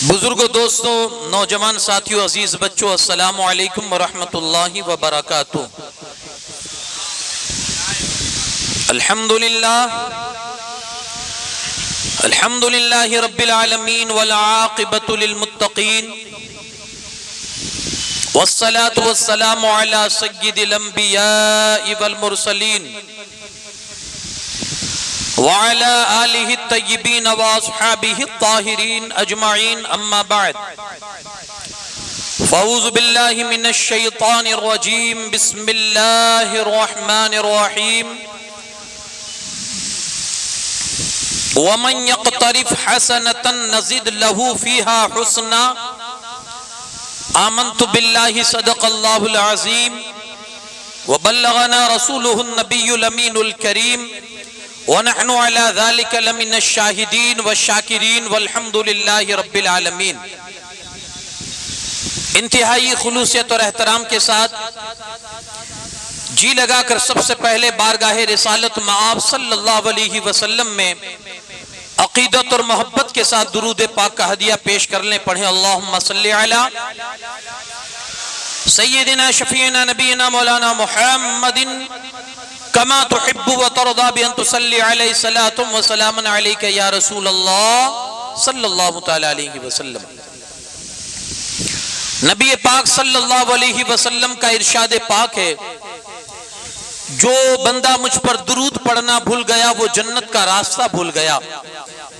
بزرگوں، دوستوں، نوجوان ساتھیوں، عزیز بچوں، السلام علیکم ورحمۃ اللہ وبرکاتہ۔ الحمدللہ رب العالمین والعاقبۃ للمتقین، والصلاة والسلام علی سید الانبیاء والمرسلین وعلى آلہ الطیبین واصحابہ الطاہرین اجمعین، اما بعد فاعوذ باللہ من الشیطان الرجیم، بسم اللہ الرحمن الرحیم۔ ومن یقترف حسنة نزد له فیہا حسنا، آمنت باللہ صدق اللہ العظیم، وبلغنا رسولہ النبی الامین الکریم، وَنَحْنُ عَلَى ذَلِكَ لَمِنَ الشَّاهِدِينَ وَالشَّاكِرِينَ وَالْحَمْدُ لِلَّهِ رَبِّ الْعَالَمِينَ۔ انتہائی خلوصیت اور احترام کے ساتھ جی لگا کر سب سے پہلے بارگاہ رسالت مآب صلی اللہ علیہ وسلم میں عقیدت اور محبت کے ساتھ درود پاک کا ہدیہ پیش کر لیں۔ پڑھیں اللہم صلی علی سیدنا شفیعنا نبینا مولانا محمد کما تحب و ترضا بان تصلی علیہ صلاۃ و سلام علیک یا رسول اللہ صلی اللہ تعالی علیہ وسلم۔ نبی پاک صلی اللہ علیہ وسلم کا ارشاد پاک ہے، جو بندہ مجھ پر درود پڑھنا بھول گیا وہ جنت کا راستہ بھول گیا۔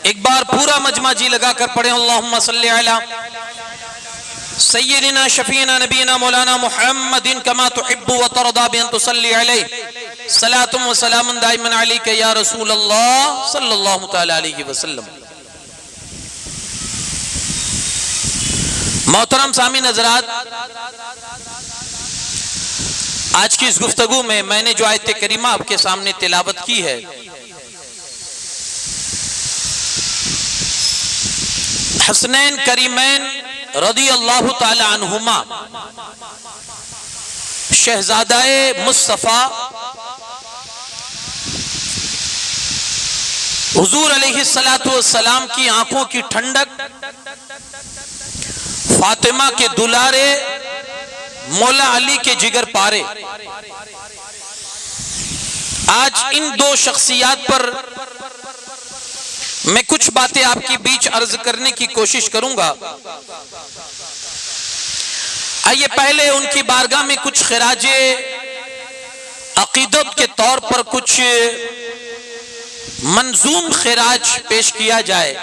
ایک بار پورا مجمع جی لگا کر پڑھیں اللہم صلی علی سیدنا شفیعنا نبینا مولانا محمد کما تحب و ترضا بان تصلی علیہ صلاۃ و سلام دائما علیک یا رسول اللہ صلی اللہ تعالی علیہ وسلم۔ محترم سامعین حضرات، آج کی اس گفتگو میں نے جو آیت کریمہ آپ کے سامنے تلاوت کی ہے، حسنین کریمین رضی اللہ تعالی عنہما، شہزادہ مصطفیٰ حضور علیہ السلام کی آنکھوں کی ٹھنڈک، فاطمہ کے دلارے، مولا علی کے جگر پارے۔ آج ان دو شخصیات پر میں کچھ باتیں آپ کی بیچ عرض کرنے کی کوشش کروں گا۔ آئیے پہلے ان کی بارگاہ میں کچھ خراج عقیدت کے طور پر کچھ منظوم خراج پیش کیا جائے۔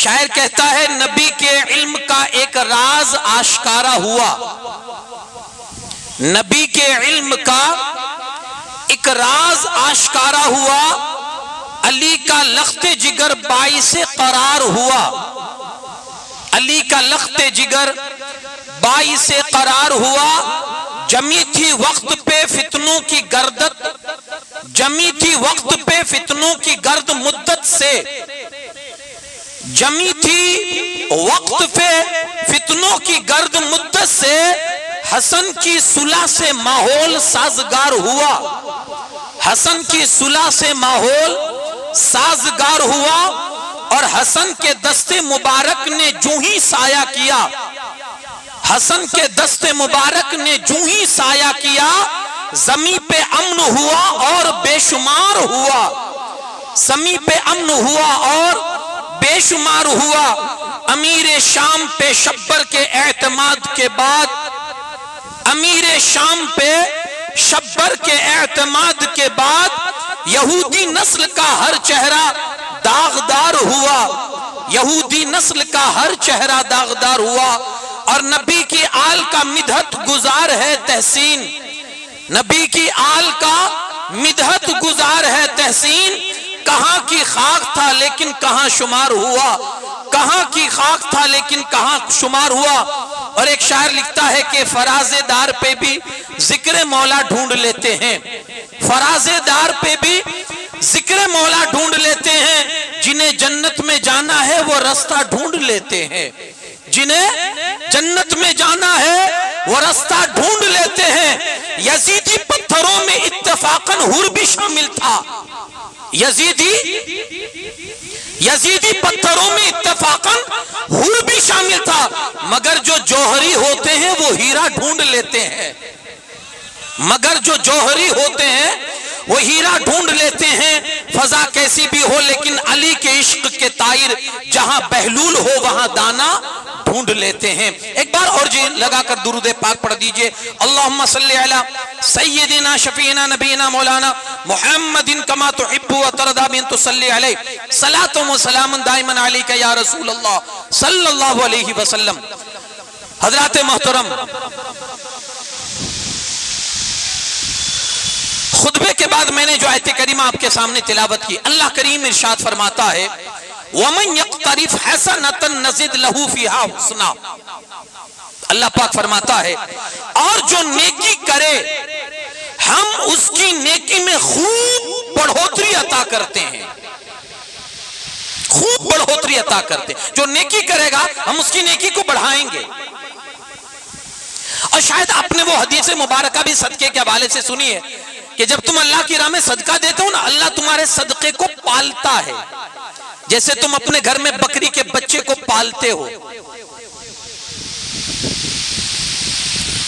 شاعر کہتا ہے، نبی کے علم کا ایک راز آشکارا ہوا، نبی کے علم کا ایک راز آشکارا ہوا، علی کا لخت جگر باعث قرار ہوا، علی کا لخت جگر باعث قرار ہوا۔ جمی تھی وقت پہ فتنوں کی گردت، جمی تھی وقت پہ فتنوں کی گرد مدت سے، جمی تھی وقت پہ فتنوں کی گرد مدت سے، حسن کی صلح سے ماحول سازگار ہوا، حسن کی صلح سے ماحول سازگار ہوا، اور حسن کے دست مبارک نے جو ہی سایہ کیا، حسن کے دست مبارک نے جو ہی سایہ کیا، زمین پہ امن ہوا اور بے شمار ہوا، زمین پہ امن ہوا اور بے شمار ہوا۔ امیر شام پہ شبر کے اعتماد کے بعد، امیر شام پہ شبر کے اعتماد کے بعد، یہودی نسل کا ہر چہرہ داغدار ہوا، یہودی نسل کا ہر چہرہ داغدار ہوا، اور نبی کی آل کا مدحت گزار ہے تحسین، نبی کی آل کا مدحت گزار ہے تحسین۔ کہاں کی خاک تھا لیکن کہاں شمار ہوا، کہاں کی خاک تھا لیکن کہاں شمار ہوا۔ اور ایک شاعر لکھتا ہے کہ فراز دار پہ بھی ذکر مولا ڈھونڈ لیتے ہیں، فراز دار پہ بھی ذکر مولا ڈھونڈ لیتے ہیں، جنہیں جنت میں جانا ہے وہ رستہ ڈھونڈ لیتے ہیں، جنہیں جنت میں جانا ہے وہ رستہ ڈھونڈ لیتے ہیں۔ یزیدی پتھروں میں اتفاقاً حور بھی شامل تھا، یزیدی پتھروں میں اتفاقاً جو جوہری ہوتے ہیں وہ ہیرا ڈھونڈ لیتے ہیں، مگر جو جوہری ہوتے ہیں وہ ہیرا ڈھونڈ لیتے ہیں، فضا کیسی بھی ہو لیکن علی کے عشق کے طائر جہاں بہلول ہو وہاں دانا ڈھونڈ لیتے ہیں۔ ایک بار اور جی لگا کر درود پاک پڑھ دیجئے، اللہم صلی علی سیدنا شفیعنا نبینا مولانا محمد کما تحب و ترضى بن تصلی علیہ صلاۃ و سلام دائما علیک یا رسول اللہ صلی اللہ علیہ وسلم۔ حضرات محترم، خطبے کے بعد میں نے جو آیت کریمہ آپ کے سامنے تلاوت کی، اللہ کریم ارشاد فرماتا ہے وَمَنْ يَقْتَرِفْ حَسَنَةً نَزِدْ لَهُ فِيهَا حُسْنًا، اللہ پاک فرماتا ہے اور جو نیکی کرے ہم اس کی نیکی میں خوب بڑھوتری عطا کرتے ہیں، خوب بڑھوتری عطا کرتے ہیں۔ جو نیکی کرے گا ہم اس کی نیکی کو بڑھائیں گے۔ اور شاید آپ نے وہ حدیث مبارکہ بھی صدقے کے حوالے سے سنی ہے کہ جب تم اللہ کی راہ میں صدقہ دیتے ہو نا، اللہ تمہارے صدقے کو پالتا ہے، جیسے تم اپنے گھر میں بکری کے بچے کو پالتے ہو۔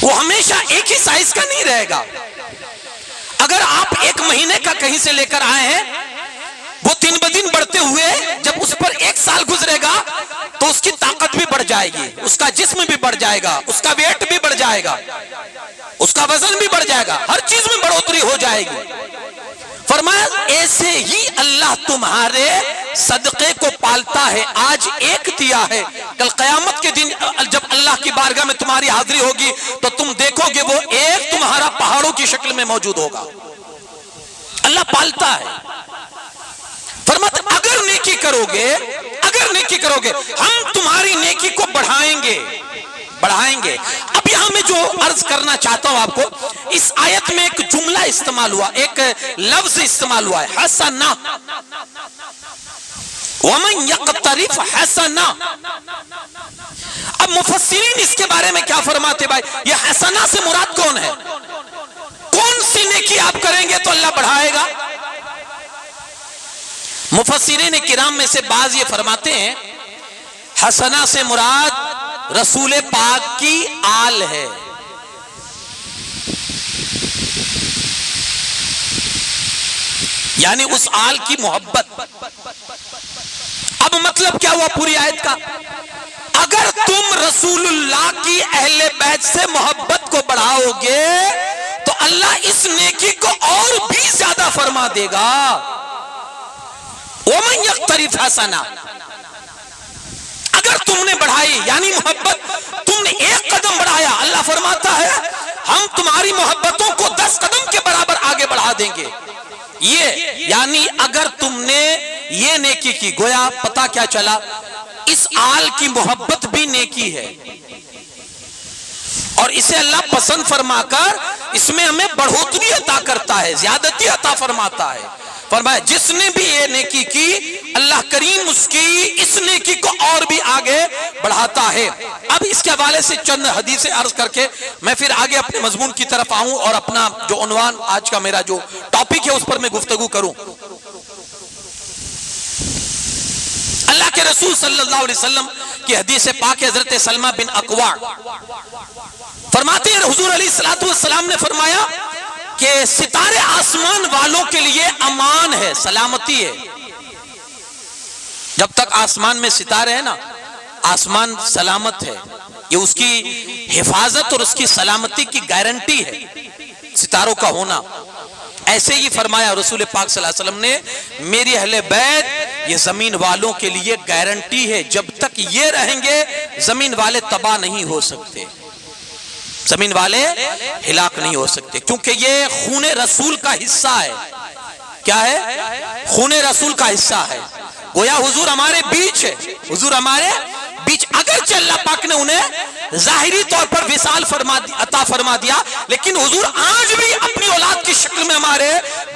وہ ہمیشہ ایک ہی سائز کا نہیں رہے گا۔ اگر آپ ایک مہینے کا کہیں سے لے کر آئے ہیں، وہ دن بدن بڑھتے ہوئے جب اس پر ایک سال گزرے گا تو اس کی طاقت بھی بڑھ جائے گی، اس کا جسم بھی بڑھ جائے گا، اس کا ویٹ بھی بڑھ جائے گا، اس کا وزن بھی بڑھ جائے گا، ہر چیز میں بڑھوتری ہو جائے گی۔ فرمایا ایسے ہی اللہ تمہارے صدقے کو پالتا ہے۔ آج ایک دیا ہے، کل قیامت کے دن جب اللہ کی بارگاہ میں تمہاری حاضری ہوگی تو تم دیکھو گے وہ ایک تمہارا پہاڑوں کی شکل میں موجود ہوگا۔ اللہ پالتا ہے۔ فرماتا اگر نیکی کرو گے، اگر نیکی کرو گے ہم تمہاری نیکی کو بڑھائیں گے، بڑھائیں گے۔ اب یہاں میں جو عرض کرنا چاہتا ہوں آپ کو، اس آیت میں ایک جملہ استعمال ہوا، ایک لفظ استعمال ہوا ہے، حسنہ۔ وَمَنْ يَقْتَرِفْ حَسَنَہ۔ اب مفسرین اس کے بارے میں کیا فرماتے بھائی؟ یہ حسنہ سے مراد کون ہے؟ کون سی نیکی آپ کریں گے تو اللہ بڑھائے گا؟ مفسرین کرام میں سے بعض یہ فرماتے ہیں حسنہ سے مراد رسول پاک کی آل ہے، یعنی اس آل کی محبت۔ اب مطلب کیا ہوا پوری آیت کا؟ اگر تم رسول اللہ کی اہل بیت سے محبت کو بڑھاؤ گے تو اللہ اس نیکی کو اور بھی زیادہ فرما دے گا۔ وَمَنْ يَقْتَرِفْ حَسَنًا، اگر تم نے بڑھائی یعنی محبت، تم نے ایک قدم بڑھایا، اللہ فرماتا ہے ہم تمہاری محبتوں کو 10 قدم کے برابر آگے بڑھا دیں گے۔ یہ یعنی اگر تم نے یہ نیکی کی، گویا پتا کیا چلا، اس آل کی محبت بھی نیکی ہے اور اسے اللہ پسند فرما کر اس میں ہمیں بڑھوتری عطا کرتا ہے، زیادتی عطا فرماتا ہے۔ فرمایا جس نے بھی یہ نیکی کی اللہ کریم اس کی اس نیکی کو اور بھی آگے بڑھاتا ہے۔ اب اس کے حوالے سے چند حدیثیں عرض کر کے میں پھر آگے اپنے مضمون کی طرف آؤں اور اپنا جو عنوان آج کا میرا جو ٹاپک ہے اس پر میں گفتگو کروں۔ اللہ کے رسول صلی اللہ علیہ وسلم کی حدیث پاک حضرت سلمہ بن اکوع فرماتے ہیں حضور علیہ السلام نے فرمایا کہ ستارے آسمان والوں کے لیے امان ہے، سلامتی ہے۔ جب تک آسمان میں ستارے ہیں نا، آسمان سلامت ہے، یہ اس کی حفاظت اور اس کی سلامتی کی گارنٹی ہے، ستاروں کا ہونا۔ ایسے ہی فرمایا رسول پاک صلی اللہ علیہ وسلم نے، میری اہل بیت یہ زمین والوں کے لیے گارنٹی ہے، جب تک یہ رہیں گے زمین والے تباہ نہیں ہو سکتے، زمین والے ہلاک نہیں ہو سکتے، کیونکہ یہ خون رسول کا حصہ ہے۔ کیا ہے؟ خون رسول کا حصہ ہے۔ گویا حضور ہمارے بیچ ہے، حضور ہمارے بیچ، اگرچہ اللہ پاک نے انہیں ظاہری طور پر وصال عطا فرما دیا، لیکن حضور آج بھی اپنی اولاد کی شکل میں ہمارے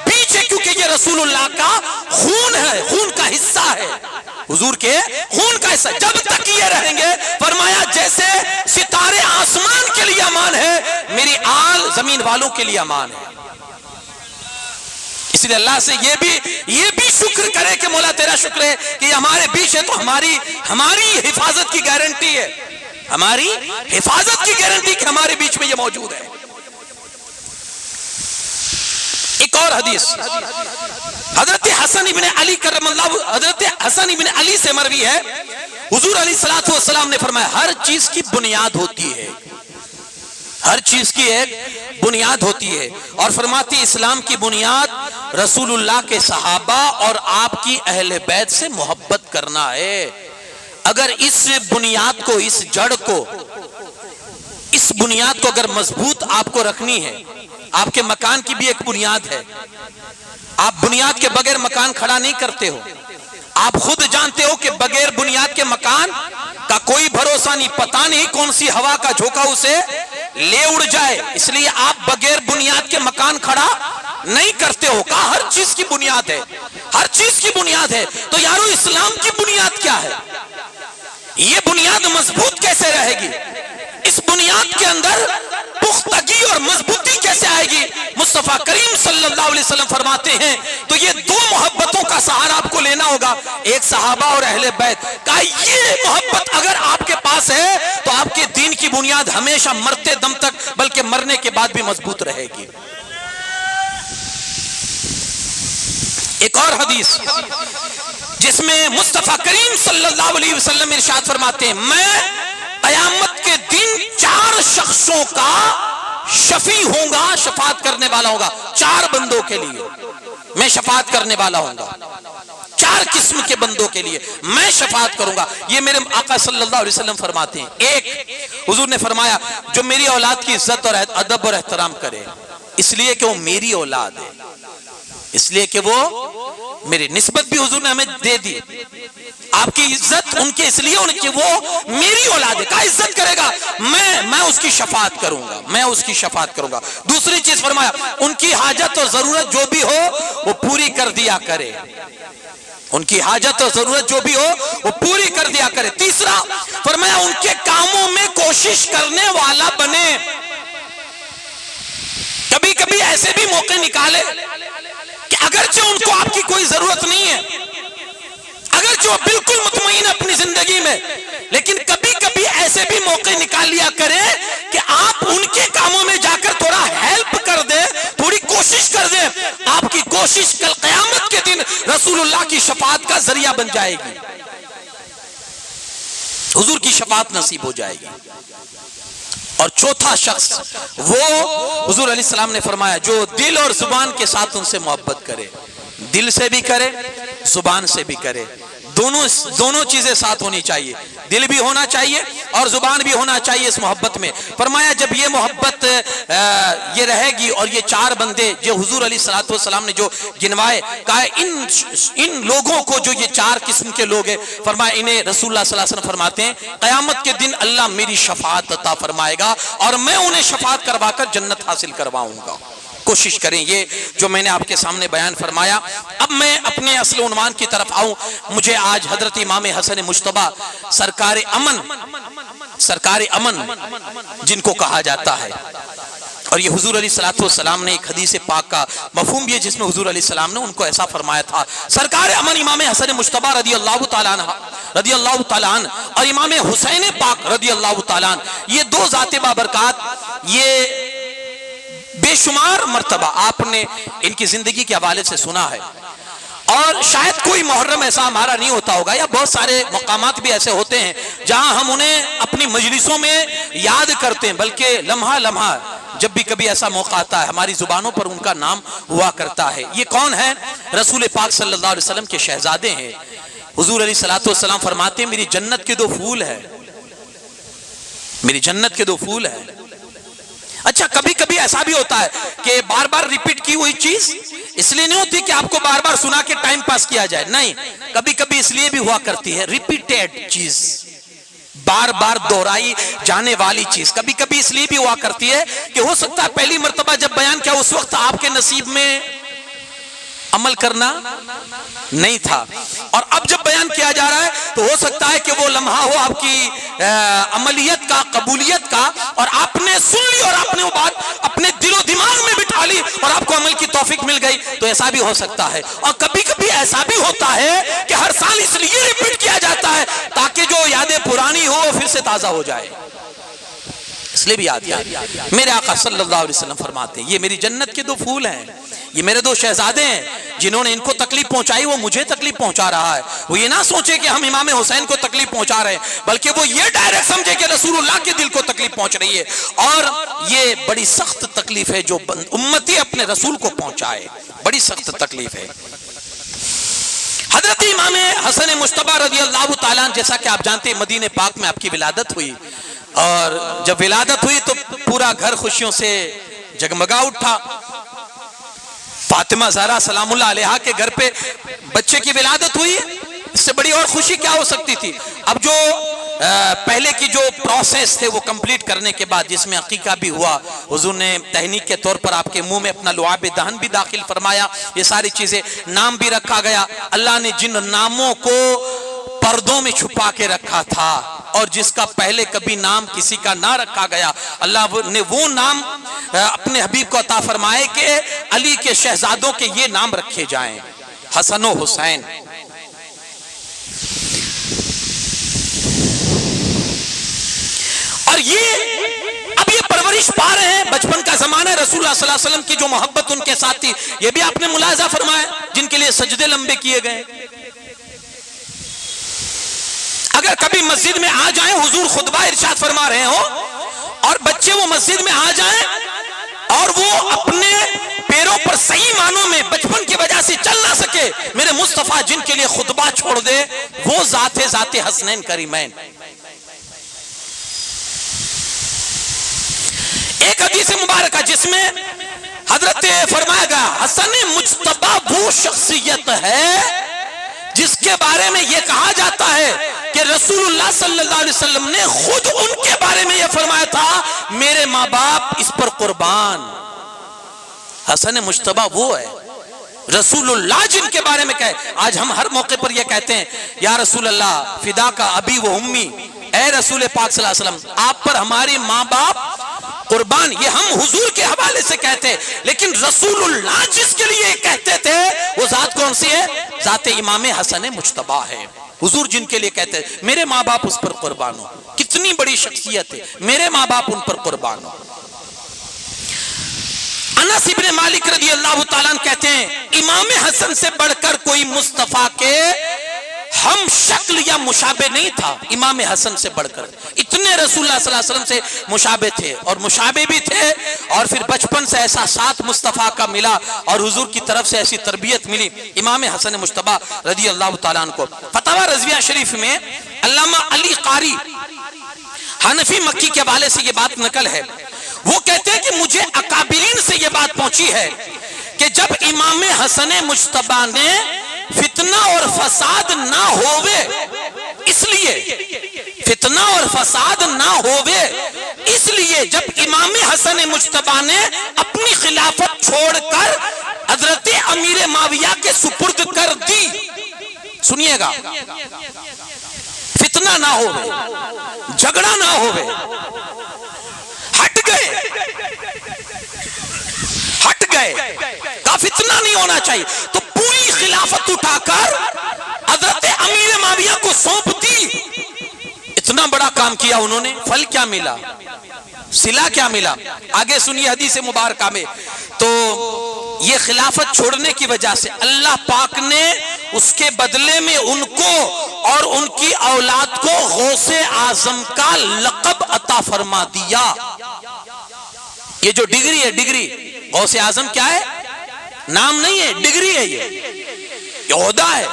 بیچ ہے، کیونکہ یہ رسول اللہ کا خون ہے، خون کا حصہ ہے، حضور کے خون کا حصہ۔ جب تک یہ رہیں گے فرمایا جیسے ستارے آسمان کے لیے امان ہے، میری آل زمین والوں کے لیے امان ہے۔ اس لیے اللہ سے یہ بھی شکر کرے کہ مولا تیرا شکر ہے کہ ہمارے بیچ ہے تو ہماری حفاظت کی گارنٹی ہے۔ ہماری حفاظت کی گارنٹی کہ ہمارے بیچ میں یہ موجود ہے۔ ایک اور حدیث حضرت حسن ابن علی کرم اللہ، حضرت حسن ابن علی سے مروی ہے، حضور علیہ الصلوۃ والسلام نے فرمایا ہر چیز کی بنیاد ہوتی ہے، ہر چیز کی ایک بنیاد ہوتی ہے، اور فرماتی اسلام کی بنیاد رسول اللہ کے صحابہ اور آپ کی اہل بیت سے محبت کرنا ہے۔ اگر اس بنیاد کو، اس جڑ کو، اس بنیاد کو اگر مضبوط آپ کو رکھنی ہے، آپ کے مکان کی بھی ایک بنیاد ہے، آپ بنیاد کے بغیر مکان کھڑا نہیں کرتے ہو، آپ خود جانتے ہو کہ بغیر بنیاد کے مکان کا کوئی بھروسہ نہیں، پتہ نہیں کون سی ہوا کا جھونکا اسے لے اڑ جائے، اس لیے آپ بغیر بنیاد کے مکان کھڑا نہیں کرتے ہو۔ کہا ہر چیز کی بنیاد ہے، ہر چیز کی بنیاد ہے۔ تو یارو اسلام کی بنیاد کیا ہے؟ یہ بنیاد مضبوط کیسے رہے گی؟ اس بنیاد کے اندر پختگی اور مضبوطی کیسے آئے گی؟ مصطفیٰ کریم صلی اللہ علیہ وسلم فرماتے ہیں تو یہ دو محبتوں کا سہارا آپ کو لینا ہوگا، ایک صحابہ اور اہل بیت کا۔ یہ محبت اگر آپ کے پاس ہے تو آپ کے دین کی بنیاد ہمیشہ مرتے دم تک بلکہ مرنے کے بعد بھی مضبوط رہے گی۔ ایک اور حدیث جس میں مصطفیٰ کریم صلی اللہ علیہ وسلم ارشاد فرماتے ہیں میں قیامت کے دن 4 شخصوں کا شفیع ہوں گا، شفاعت کرنے والا ہوگا، 4 بندوں کے لیے میں شفاعت کرنے والا ہوں گا، 4 قسم کے بندوں کے لیے میں شفاعت کروں گا۔ یہ میرے آقا صلی اللہ علیہ وسلم فرماتے ہیں۔ ایک، حضور نے فرمایا جو میری اولاد کی عزت اور ادب اور احترام کرے، اس لیے کہ وہ میری اولاد ہے، اس لیے کہ وہ میری نسبت بھی حضور نے ہمیں دے دی، آپ کی عزت ان کے اس لیے کہ وہ میری اولاد ہے، کا عزت کرے گا میں اس کی شفاعت کروں گا، میں اس کی شفاعت کروں گا۔ دوسری چیز فرمایا ان کی حاجت اور ضرورت جو بھی ہو وہ پوری کر دیا کرے، ان کی حاجت اور ضرورت جو بھی ہو وہ پوری کر دیا کرے۔ تیسرا فرمایا ان کے کاموں میں کوشش کرنے والا بنے، کبھی کبھی ایسے بھی موقع نکالے کہ اگرچہ ان کو آپ کی کوئی ضرورت نہیں ہے، اگرچہ وہ بالکل مطمئن اپنی زندگی میں، لیکن کبھی کبھی ایسے بھی موقع نکال لیا کریں کہ آپ ان کے کاموں میں جا کر تھوڑا ہیلپ کر دیں، تھوڑی کوشش کر دیں، آپ کی کوشش کل قیامت کے دن رسول اللہ کی شفاعت کا ذریعہ بن جائے گی، حضور کی شفاعت نصیب ہو جائے گی۔ اور چوتھا شخص وہ حضور علیہ السلام نے فرمایا جو دل اور زبان کے ساتھ ان سے محبت کرے، دل سے بھی کرے زبان سے بھی کرے، دونوں چیزیں ساتھ ہونی چاہیے، دل بھی ہونا چاہیے اور زبان بھی ہونا چاہیے اس محبت میں۔ فرمایا جب یہ محبت یہ رہے گی اور یہ 4 بندے جو حضور علیہ الصلوۃ والسلام نے جو گنوائے، کہا ان لوگوں کو جو یہ 4 قسم کے لوگ ہیں، فرمایا انہیں رسول اللہ صلی اللہ علیہ وسلم فرماتے ہیں قیامت کے دن اللہ میری شفاعت عطا فرمائے گا اور میں انہیں شفاعت کروا کر جنت حاصل کرواؤں گا۔ کوشش کریں یہ جو میں نے آپ کے سامنے بیان فرمایا۔ اب میں اپنے اصل عنوان کی طرف آؤں۔ مجھے آج حضرت امام حسن مجتبیٰ سرکار امن جن کو کہا جاتا ہے، اور یہ حضور علیہ الصلوۃ والسلام نے ایک حدیث پاک کا مفہوم بھی ہے جس میں حضور علیہ السلام نے ان کو ایسا فرمایا تھا، سرکار امن امام حسن مجتبیٰ رضی اللہ تعالیٰ عنہ اور امام حسین پاک رضی اللہ تعالیٰ عنہ، یہ 2 ذات بابرکات، یہ بے شمار مرتبہ آپ نے ان کی زندگی کے حوالے سے سنا ہے، اور شاید کوئی محرم ایسا ہمارا نہیں ہوتا ہوگا، یا بہت سارے مقامات بھی ایسے ہوتے ہیں جہاں ہم انہیں اپنی مجلسوں میں یاد کرتے ہیں، بلکہ لمحہ لمحہ جب بھی کبھی ایسا موقع آتا ہے ہماری زبانوں پر ان کا نام ہوا کرتا ہے۔ یہ کون ہے؟ رسول پاک صلی اللہ علیہ وسلم کے شہزادے ہیں۔ حضور علیہ الصلوۃ والسلام فرماتے ہیں میری جنت کے 2 پھول ہیں، میری جنت کے 2 پھول ہیں۔ اچھا کبھی کبھی ایسا بھی ہوتا ہے کہ بار بار ریپیٹ کی ہوئی چیز اس لیے نہیں ہوتی کہ آپ کو بار بار سنا کے ٹائم پاس کیا جائے، نہیں، کبھی کبھی اس لیے بھی ہوا کرتی ہے ریپیٹیڈ چیز، بار بار دہرائی جانے والی چیز، کبھی کبھی اس لیے بھی ہوا کرتی ہے کہ ہو سکتا ہے پہلی مرتبہ جب بیان کیا اس وقت آپ کے نصیب میں عمل کرنا نہیں تھا، اور اب جب بیان کیا جا رہا ہے تو ہو سکتا ہے کہ وہ لمحہ ہو آپ کی عملیت کا، قبولیت کا، اور آپ نے سن لی اور آپ نے وہ بات اپنے دل و دماغ میں بٹھا لی اور آپ کو عمل کی توفیق مل گئی، تو ایسا بھی ہو سکتا ہے۔ اور کبھی کبھی ایسا بھی ہوتا ہے کہ ہر سال اس لیے ریپیٹ کیا جاتا ہے تاکہ جو یادیں پرانی ہو پھر سے تازہ ہو جائے. اس لیے بھی یاد کیا میرے آقا صلی اللہ علیہ وسلم فرماتے ہیں یہ میری جنت کے 2 پھول ہیں, یہ میرے 2 شہزادے ہیں, جنہوں نے ان کو تکلیف پہنچائی وہ مجھے تکلیف پہنچا رہا ہے. وہ یہ نہ سوچے کہ ہم امام حسین کو تکلیف پہنچا رہے ہیں, بلکہ وہ یہ ڈائریکٹ سمجھے کہ رسول اللہ کے دل کو تکلیف پہنچ رہی ہے, اور یہ بڑی سخت تکلیف ہے جو امتی اپنے رسول کو پہنچائے, بڑی سخت تکلیف ہے. حضرت امام حسن مجتبی رضی اللہ تعالیٰ عنہ, جیسا کہ آپ جانتے ہیں مدینہ پاک میں آپ کی ولادت ہوئی, اور جب ولادت ہوئی تو پورا گھر خوشیوں سے جگمگا اٹھا. فاطمہ زہرا سلام اللہ علیہا کے گھر پہ بچے کی ولادت ہوئی, اس سے بڑی اور خوشی کیا ہو سکتی تھی. اب جو پہلے کی جو پروسیس تھے وہ کمپلیٹ کرنے کے بعد جس میں عقیقہ بھی ہوا, حضور نے تہنیک کے طور پر آپ کے منہ میں اپنا لعاب دہن بھی داخل فرمایا, یہ ساری چیزیں, نام بھی رکھا گیا. اللہ نے جن ناموں کو پردوں میں چھپا کے رکھا تھا اور جس کا پہلے کبھی نام کسی کا نہ رکھا گیا, اللہ نے وہ نام اپنے حبیب کو عطا فرمائے کہ علی کے شہزادوں کے یہ نام رکھے جائیں, حسن و حسین. اور اب یہ پرورش پا رہے ہیں, بچپن کا زمانہ, رسول اللہ صلی اللہ علیہ وسلم کی جو محبت ان کے ساتھ تھی یہ بھی آپ نے ملاحظہ فرمایا, جن کے لیے سجدے لمبے کیے گئے. اگر کبھی مسجد میں آ جائیں, حضور خطبہ ارشاد فرما رہے ہو اور بچے وہ مسجد میں آ جائیں اور وہ اپنے پیروں پر صحیح معنوں میں بچپن کی وجہ سے چل نہ سکے, میرے مصطفیٰ جن کے لیے خطبہ چھوڑ دے وہ ذات حسنین کریمین. ایک حدیث مبارکہ جس میں حضرت فرمایا گیا حسن مجتبی وہ شخصیت ہے جس کے بارے میں یہ کہا جاتا ہے کہ رسول اللہ صلی اللہ علیہ وسلم نے خود ان کے بارے میں یہ فرمایا تھا میرے ماں باپ اس پر قربان. حسن مجتبی وہ ہے رسول اللہ جن کے بارے میں کہے. آج ہم ہر موقع پر یہ کہتے ہیں یا رسول اللہ فدا کا ابی و امی, اے رسول پاک صلی اللہ علیہ وسلم آپ پر ہماری ماں باپ قربان, یہ ہم حضور کے حوالے سے کہتے ہیں, لیکن رسول اللہ جس کے لیے کہتے تھے وہ ذات کون سی ہے, ذات امام حسن مجتبی ہے. حضور جن کے لیے کہتے ہیں میرے ماں باپ اس پر قربان ہو, کتنی بڑی شخصیت ہے, میرے ماں باپ ان پر قربان ہو. انس ابن مالک رضی اللہ تعالیٰ عنہ کہتے ہیں امام حسن سے بڑھ کر کوئی مصطفیٰ کے ہم شکل یا مشابہ نہیں تھا. امام حسن سے بڑھ کر اتنے رسول اللہ صلی اللہ علیہ وسلم سے مشابہ تھے, اور مشابہ بھی تھے, اور پھر بچپن سے ایسا ساتھ مصطفیٰ کا ملا اور حضور کی طرف سے ایسی تربیت ملی امام حسن مجتبی رضی اللہ تعالیٰ عنہ کو. فتاوی رضویہ شریف میں علامہ علی قاری حنفی مکی کے حوالے سے یہ بات نقل ہے, وہ کہتے ہیں کہ مجھے اکابرین سے یہ بات پہنچی ہے کہ جب امام حسن مجتبی نے فتنہ اور فساد نہ ہووے, اس لیے فتنہ اور فساد نہ ہووے اس لیے جب امام حسن مجتبی نے اپنی خلافت چھوڑ کر حضرت امیر معاویہ کے سپرد کر دی, سنیے گا, فتنہ نہ ہووے, جھگڑا نہ ہووے, ہٹ گئے کا فتنہ نہیں ہونا چاہیے, تو پوری خلافت اٹھا کر حضرت امیر معاویہ کو سونپ دی. اتنا بڑا کام کیا انہوں نے, پھل کیا ملا, صلہ کیا ملا, آگے سنیے حدیث مبارکہ میں. تو یہ خلافت چھوڑنے کی وجہ سے اللہ پاک نے اس کے بدلے میں ان کو اور ان کی اولاد کو غوث اعظم کا لقب عطا فرما دیا. یہ جو ڈگری ہے, ڈگری غوث اعظم کیا ہے, نام نہیں ہے, ڈگری ہے, یہ عہدہ ہے.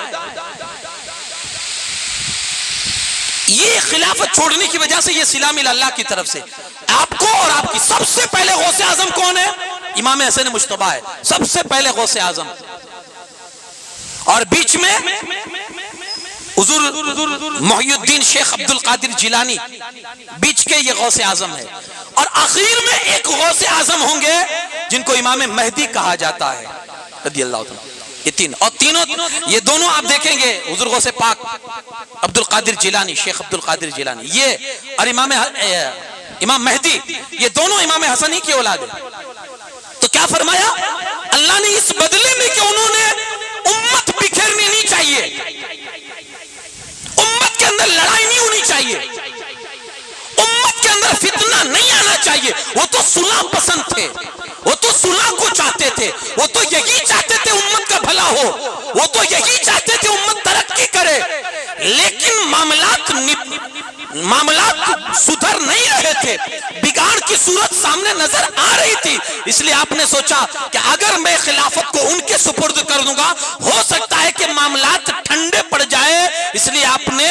یہ خلافت چھوڑنے کی وجہ سے یہ صلہ ملا اللہ کی طرف سے آپ کو اور آپ کی. سب سے پہلے غوث اعظم کون ہے, امام حسن مجتبی ہے, سب سے پہلے غوث اعظم. اور بیچ میں حضور محی الدین شیخ عبد القادر جیلانی بیچ کے یہ غوث اعظم ہے, اور آخر میں ایک غوث اعظم ہوں گے جن کو امام مہدی کہا جاتا ہے رضی اللہ عنہ. یہ تین, اور تینوں یہ دونوں آپ دیکھیں گے حضور غوث پاک عبد القادر جیلانی, شیخ عبد القادر جیلانی, یہ اور امام مہدی, یہ دونوں امام حسن ہی کی اولاد ہے. تو کیا فرمایا اللہ نے اس بدلے میں کہ انہوں نے امت بکھرنی نہیں چاہیے, امت کے اندر لڑائی نہیں ہونی چاہیے, کا فتنہ نہیں آنا چاہیے. وہ تو صلح پسند تھے, وہ تو صلح کو چاہتے تھے, وہ تو یہی چاہتے تھے امت کا بھلا ہو, وہ تو یہی چاہتے تھے امت ترقی کرے. لیکن معاملات سدھر نہیں رہے تھے, بگاڑ کی صورت سامنے نظر آ رہی تھی. اس لیے آپ نے سوچا کہ اگر میں خلافت کو ان کے سپرد کر دوں گا ہو سکتا ہے کہ معاملات ٹھنڈے پڑ جائے. اس لیے آپ نے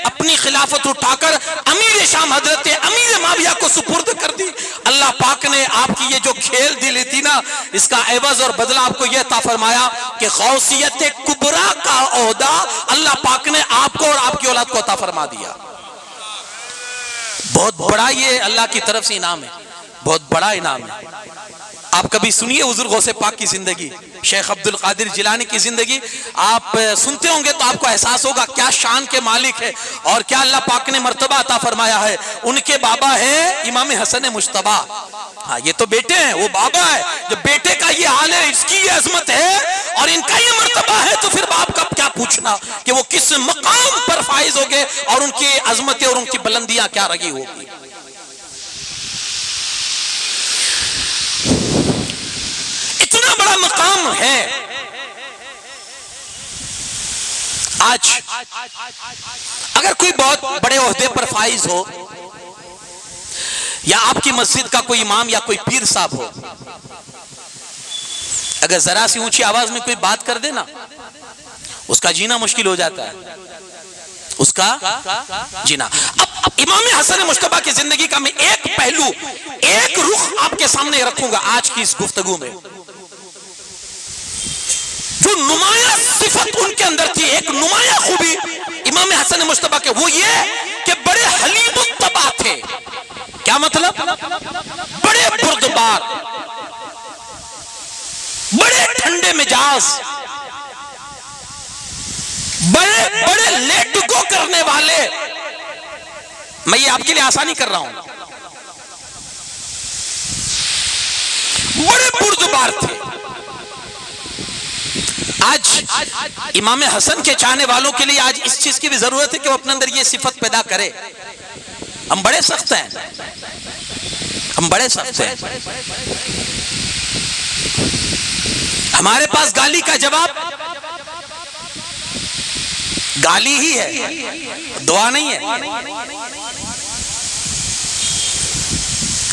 اپنی خلافت اٹھا کر امیر شام حضرت امیر معاویہ کو سپرد کر دی. اللہ پاک نے آپ کی یہ جو کھیل دلی تھی نا, اس کا عوض اور بدلہ آپ کو یہ عطا فرمایا کہ غوثیت کبریٰ کا عہدہ اللہ پاک نے آپ کو اور آپ کی اولاد کو عطا فرما دیا. بہت بڑا یہ اللہ کی طرف سے انعام ہے, بہت بڑا انعام ہے. آپ کبھی سنیے حضور غوث پاک کی زندگی, شیخ عبد القادر جیلانی کی زندگی آپ سنتے ہوں گے تو آپ کو احساس ہوگا کیا شان کے مالک ہے اور کیا اللہ پاک نے مرتبہ عطا فرمایا ہے. ان کے بابا ہے امام حسن مجتبی. ہاں یہ تو بیٹے ہیں, وہ بابا ہے. جب بیٹے کا یہ حال ہے, اس کی یہ عظمت ہے اور ان کا یہ مرتبہ ہے, تو پھر باپ کا کیا پوچھنا کہ وہ کس مقام پر فائز ہو گئے اور ان کی عظمتیں اور ان کی بلندیاں کیا رہی ہوگی. اتنا بڑا مقام ہے. آج اگر کوئی بہت بڑے عہدے پر فائز ہو یا آپ کی مسجد کا کوئی امام یا کوئی پیر صاحب ہو, اگر ذرا سی اونچی آواز میں کوئی بات کر دے نا, اس کا جینا مشکل ہو جاتا ہے, اس کا جینا. اب امام حسن مجتبی کی زندگی کا میں ایک پہلو, ایک رخ آپ کے سامنے رکھوں گا آج کی اس گفتگو میں. جو نمایاں صفت ان کے اندر تھی, ایک نمایاں خوبی امام حسن مجتبی کے, وہ یہ کہ بڑے حلیم الطبع تھے. کیا مطلب؟ بڑے بردبار, بڑے ٹھنڈے مزاج, بڑے لیٹ گو کرنے والے. میں یہ آپ کے لیے آسانی کر رہا ہوں. بڑے بردبار تھے. آج امام حسن کے چاہنے والوں کے لیے آج اس چیز کی بھی ضرورت ہے کہ وہ اپنے اندر یہ صفت پیدا کرے. ہم بڑے سخت ہیں, ہم بڑے سخت ہیں. ہمارے پاس گالی کا جواب گالی ہی ہے, دعا نہیں ہے.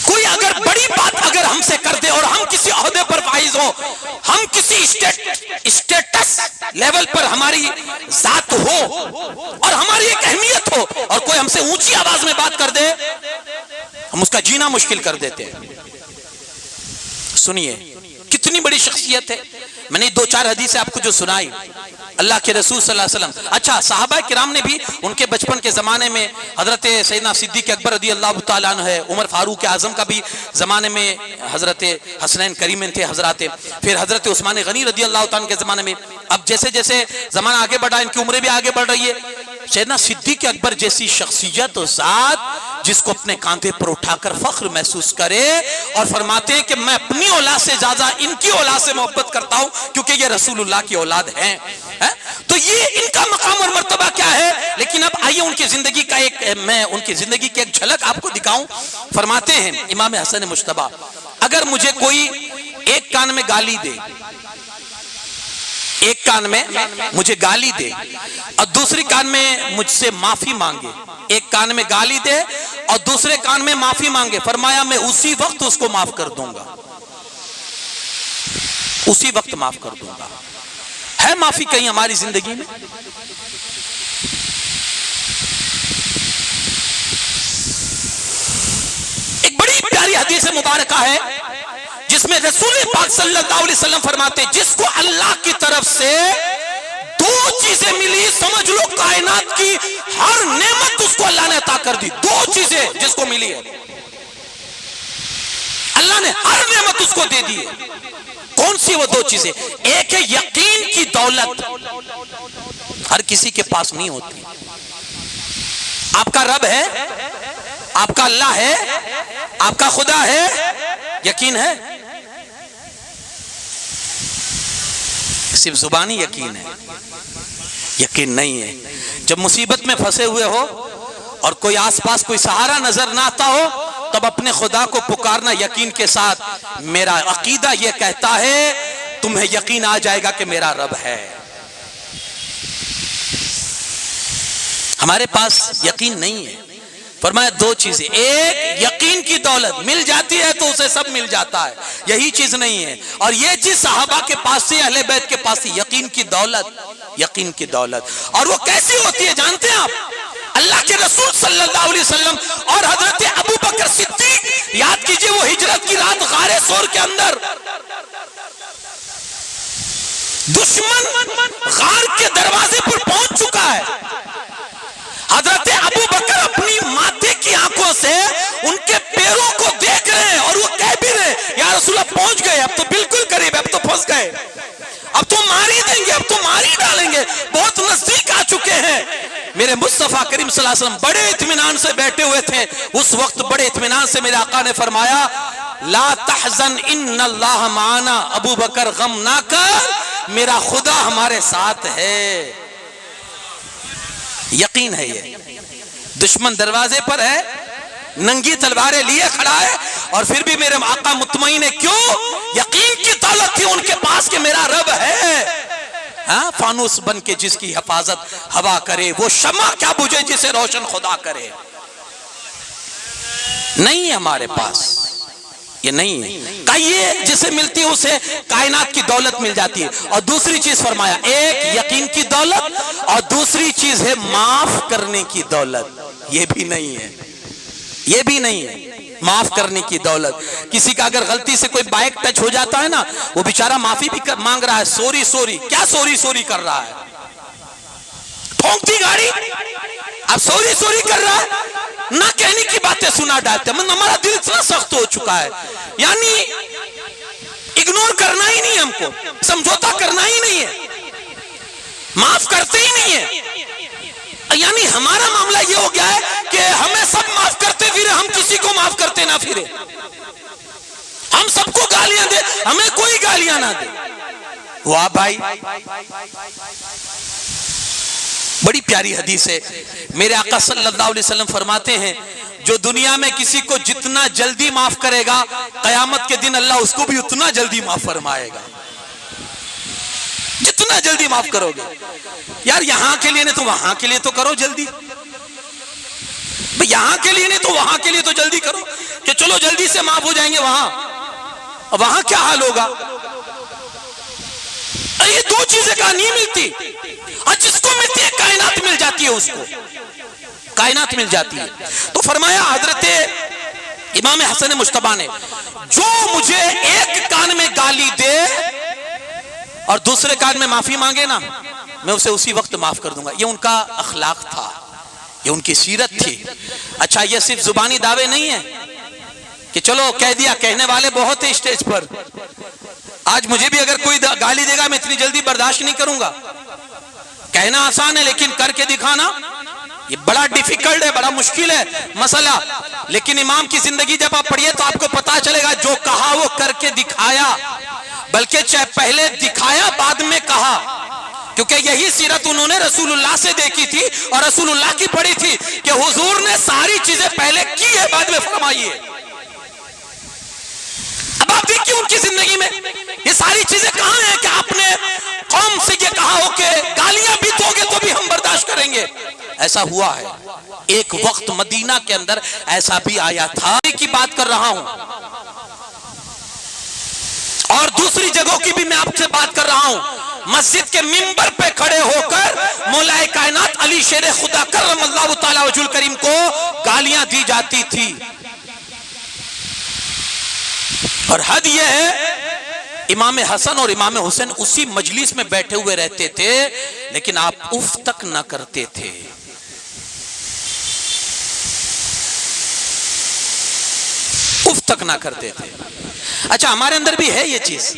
کوئی اگر بڑی بات اگر ہم سے کر دے اور ہم کسی عہدے پر فائز ہو, ہم کسی اسٹیٹس لیول پر ہماری ذات ہو اور ہماری ایک اہمیت ہو, اور کوئی ہم سے اونچی آواز میں بات کر دے, ہم اس کا جینا مشکل کر دیتے ہیں. سنیے کتنی بڑی شخصیت ہے. میں نے 2-4 حدیثیں آپ کو جو سنائی, اللہ کے رسول صلی اللہ علیہ وسلم. اچھا, صحابہ کرام نے بھی ان کے بچپن کے زمانے میں حضرت سیدنا صدیق اکبر رضی اللہ تعالیٰ عنہ ہے, عمر فاروق اعظم کا بھی زمانے میں حضرت حسنین کریمین تھے حضرات, پھر حضرت عثمان غنی رضی اللہ تعالیٰ عنہ کے زمانے میں. اب جیسے جیسے زمانہ آگے بڑھا, ان کی عمریں بھی آگے بڑھ رہی ہے. سیدنا صدیق اکبر جیسی شخصیت و ذات جس کو اپنے کاندھے پر اٹھا کر فخر محسوس کرے اور فرماتے ہیں کہ میں اپنی اولاد سے زیادہ ان کی اولاد سے محبت کرتا ہوں کیونکہ یہ رسول اللہ کی اولاد ہیں. تو یہ ان کا مقام اور مرتبہ کیا ہے. لیکن اب آئیے ان کی زندگی کا میں ان کی زندگی کی ایک جھلک آپ کو دکھاؤں. فرماتے ہیں امام حسن مجتبی, اگر مجھے کوئی ایک کان میں گالی دے, ایک کان میں مجھے گالی دے اور دوسری کان میں مجھ سے معافی مانگے, ایک کان میں گالی دے اور دوسرے کان میں معافی مانگے, فرمایا میں اسی وقت اس کو معاف کر دوں گا, اسی وقت معاف کر دوں گا. ہے معافی کہیں ہماری زندگی میں؟ ایک بڑی پیاری حدیث مبارکہ ہے جس میں رسول پاک صلی اللہ علیہ وسلم فرماتے ہیں جس کو اللہ کی طرف سے 2 چیزیں ملی, سمجھ لو کائنات کی ہر نعمت اس کو اللہ نے عطا کر دی. 2 چیزیں جس کو ملی ہے, اللہ نے ہر نعمت اس کو دے دی ہے. کون سی وہ 2 چیزیں؟ ایک ہے یقین کی دولت, ہر کسی کے پاس نہیں ہوتی. آپ کا رب ہے, آپ کا اللہ ہے, آپ کا خدا ہے, یقین ہے, صرف زبانی یقین ہے, یقین نہیں ہے. جب مصیبت میں پھنسے ہوئے ہو اور کوئی آس پاس کوئی سہارا نظر نہ آتا ہو تب اپنے خدا کو پکارنا یقین کے ساتھ، میرا عقیدہ یہ کہتا ہے تمہیں یقین آ جائے گا کہ میرا رب ہے۔ ہمارے پاس یقین نہیں ہے۔ فرمایا دو چیزیں، ایک یقین کی دولت مل جاتی ہے تو اسے سب مل جاتا ہے، یہی چیز نہیں ہے، اور یہ چیز صحابہ کے پاس سے، اہل بیت کے پاس سے، یقین کی دولت، یقین کی دولت۔ اور وہ کیسی ہوتی ہے جانتے ہیں آپ؟ اللہ کے رسول صلی اللہ علیہ وسلم اور حضرت ابو بکر صدیق، یاد کیجئے وہ ہجرت کی رات غار ثور کے اندر، دشمن غار کے دروازے پر پہنچ چکا ہے، حضرت ابو بکر اپنی ماتھے کی آنکھوں سے ان کے پیروں کو دیکھ رہے ہیں، اور وہ کہہ بھی رہے ہیں یا رسول اللہ پہنچ گئے، اب تو بالکل قریب، اب تو پھنس گئے، اب تو مار ہی دیں گے، اب تو مار ہی ڈالیں گے، بہت نزدیک آ چکے ہیں۔ میرے مصطفیٰ کریم صلی اللہ علیہ وسلم بڑے اطمینان سے بیٹھے ہوئے تھے، اس وقت بڑے اطمینان سے میرے آقا نے فرمایا لا تحزن ان اللہ معنا، ابو بکر غم نہ کر، میرا خدا ہمارے ساتھ ہے۔ یقین ہے، یہ دشمن دروازے پر ہے، ننگی تلواریں لیے کھڑا ہے، اور پھر بھی میرے آقا مطمئن ہے، کیوں؟ یقین کی دولت تھی ان کے پاس کہ میرا رب ہے۔ ہاں، فانوس بن کے جس کی حفاظت ہوا کرے، وہ شمع کیا بجھے جسے روشن خدا کرے۔ نہیں ہے ہمارے پاس، یہ نہیں ہے، یہ جسے ملتی ہے اسے کائنات کی دولت مل جاتی ہے۔ اور دوسری چیز فرمایا، ایک یقین کی دولت، اور دوسری چیز ہے معاف کرنے کی دولت، یہ بھی نہیں ہے، یہ بھی نہیں ہے، معاف کرنے کی دولت۔ کسی کا اگر غلطی سے کوئی بائک ٹچ ہو جاتا ہے نا، وہ بیچارہ معافی بھی مانگ رہا ہے، سوری سوری، کیا سوری سوری کر رہا ہے؟ ٹھونکتی گاڑی، اب سوری سوری کر رہا ہے، نہ کہنے کی باتیں سنا ڈالتے ہیں۔ ہمارا دل اتنا سخت ہو چکا ہے، یعنی اگنور کرنا ہی نہیں، ہم کو سمجھوتا کرنا ہی نہیں ہے، معاف کرتے ہی نہیں ہے۔ یعنی ہمارا معاملہ یہ ہو گیا ہے کہ ہمیں سب معاف کرتے پھرے، ہم کسی کو معاف کرتے نہ پھرے، ہم سب کو گالیاں دے، ہمیں کوئی گالیاں نہ دے۔ واہ بھائی، بڑی پیاری حدیث ہے، میرے آقا صلی اللہ علیہ وسلم فرماتے ہیں جو دنیا میں کسی کو جتنا جلدی معاف کرے گا، قیامت کے دن اللہ اس کو بھی اتنا جلدی معاف فرمائے گا، جتنا جلدی معاف کرو گے۔ یار یہاں کے لیے نہیں تو وہاں کے لیے تو کرو جلدی، یہاں کے لیے نہیں تو وہاں کے لیے تو جلدی کرو، کہ چلو جلدی سے معاف ہو جائیں گے، وہاں کیا حال ہوگا؟ یہ دو چیزیں کہاں نہیں ملتی، اور جس کو ملتی ہے کائنات مل جاتی ہے، اس کو کائنات مل جاتی ہے۔ تو فرمایا حضرت امام حسن مجتبی نے، جو مجھے ایک کان میں گالی دے اور دوسرے کان میں معافی مانگے نا، میں اسے اسی وقت معاف کر دوں گا۔ یہ ان کا اخلاق تھا، یہ ان کی سیرت تھی۔ اچھا، یہ صرف زبانی دعوے نہیں ہے کہ چلو کہہ دیا، کہنے والے بہت ہیں اسٹیج پر، آج مجھے بھی اگر کوئی گالی دے گا میں اتنی جلدی برداشت نہیں کروں گا۔ کہنا آسان ہے لیکن کر کے دکھانا یہ بڑا ڈیفیکلٹ ہے، بڑا مشکل ہے مسئلہ۔ لیکن امام کی زندگی جب آپ پڑھیے تو آپ کو پتا چلے گا، جو کہا وہ کر کے دکھایا، بلکہ چاہے پہلے دکھایا بعد میں کہا، کیونکہ یہی سیرت انہوں نے رسول اللہ سے دیکھی تھی اور رسول اللہ کی پڑھی تھی کہ حضور نے ساری چیزیں پہلے کی ہے بعد میں فرمائی ہے۔ اب آپ دیکھیے ان کی زندگی میں یہ ساری چیزیں کہاں ہیں کہ آپ نے قوم سے یہ کہا ہو کہ گالیاں بھی دو گے تو بھی ہم برداشت کریں گے؟ ایسا ہوا ہے، ایک وقت مدینہ کے اندر ایسا بھی آیا تھا کی بات کر رہا ہوں، اور دوسری جگہوں کی بھی میں آپ سے بات کر رہا ہوں۔ مسجد کے منبر پہ کھڑے ہو کر مولا کائنات علی شیر خدا کرم اللہ تعالی وجہ الکریم کو گالیاں دی جاتی تھی، اور حد یہ ہے امام حسن اور امام حسین اسی مجلس میں بیٹھے ہوئے رہتے تھے، لیکن آپ اف تک نہ کرتے تھے۔ اف تک نہ کرتے تھے۔ اچھا، ہمارے اندر بھی ہے یہ چیز،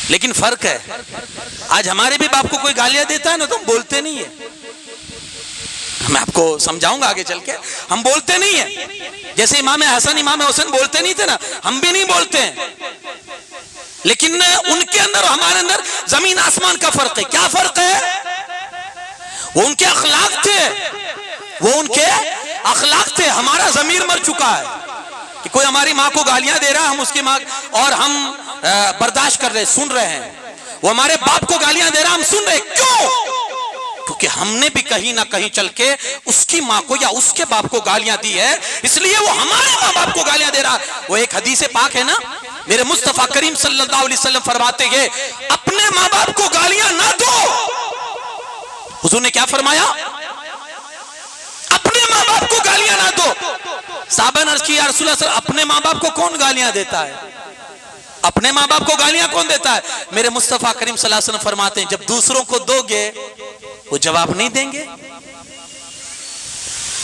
لیکن فرق ہے، آج ہمارے بھی باپ کو کوئی گالیاں دیتا ہے نا تو ہم بولتے نہیں ہیں۔ میں آپ کو سمجھاؤں گا آگے چل کے، ہم بولتے نہیں ہیں، جیسے امام حسن امام حسین بولتے نہیں تھے نا، ہم بھی نہیں بولتے ہیں، لیکن ان کے اندر اور ہمارے اندر زمین آسمان کا فرق ہے۔ کیا فرق ہے؟ وہ ان کے اخلاق تھے، وہ ان کے اخلاق تھے۔ ہے ہمارا ضمیر مر چکا ہے کہ کوئی ہماری ماں کو گالیاں دے رہا ہے، ہم اس کی ماں اور ہم برداشت کر رہے، سن رہے ہیں. وہ ہمارے باپ کو گالیاں دے رہا، ہم سن رہے. کیوں؟ کیونکہ ہم نے بھی کہیں نہ کہیں چل کے اس کی ماں کو یا اس کے باپ کو گالیاں دی ہے، اس لیے وہ ہمارے ماں باپ کو گالیاں دے رہا. وہ ایک حدیث پاک ہے نا، میرے مصطفیٰ کریم صلی اللہ علیہ وسلم فرماتے ہیں اپنے ماں باپ کو گالیاں نہ دو. حضور نے کیا فرمایا؟ اپنے ماں باپ کو گالیاں نہ دو. صحابہ نے عرض کی یا رسول اللہ صلی اللہ علیہ وسلم اپنے ماں باپ کو کون گالیاں دیتا ہے؟ اپنے ماں باپ کو گالیاں کون دیتا ہے؟ میرے مصطفیٰ کریم صلی اللہ علیہ وسلم فرماتے ہیں جب دوسروں کو دو گے وہ جواب نہیں دیں گے.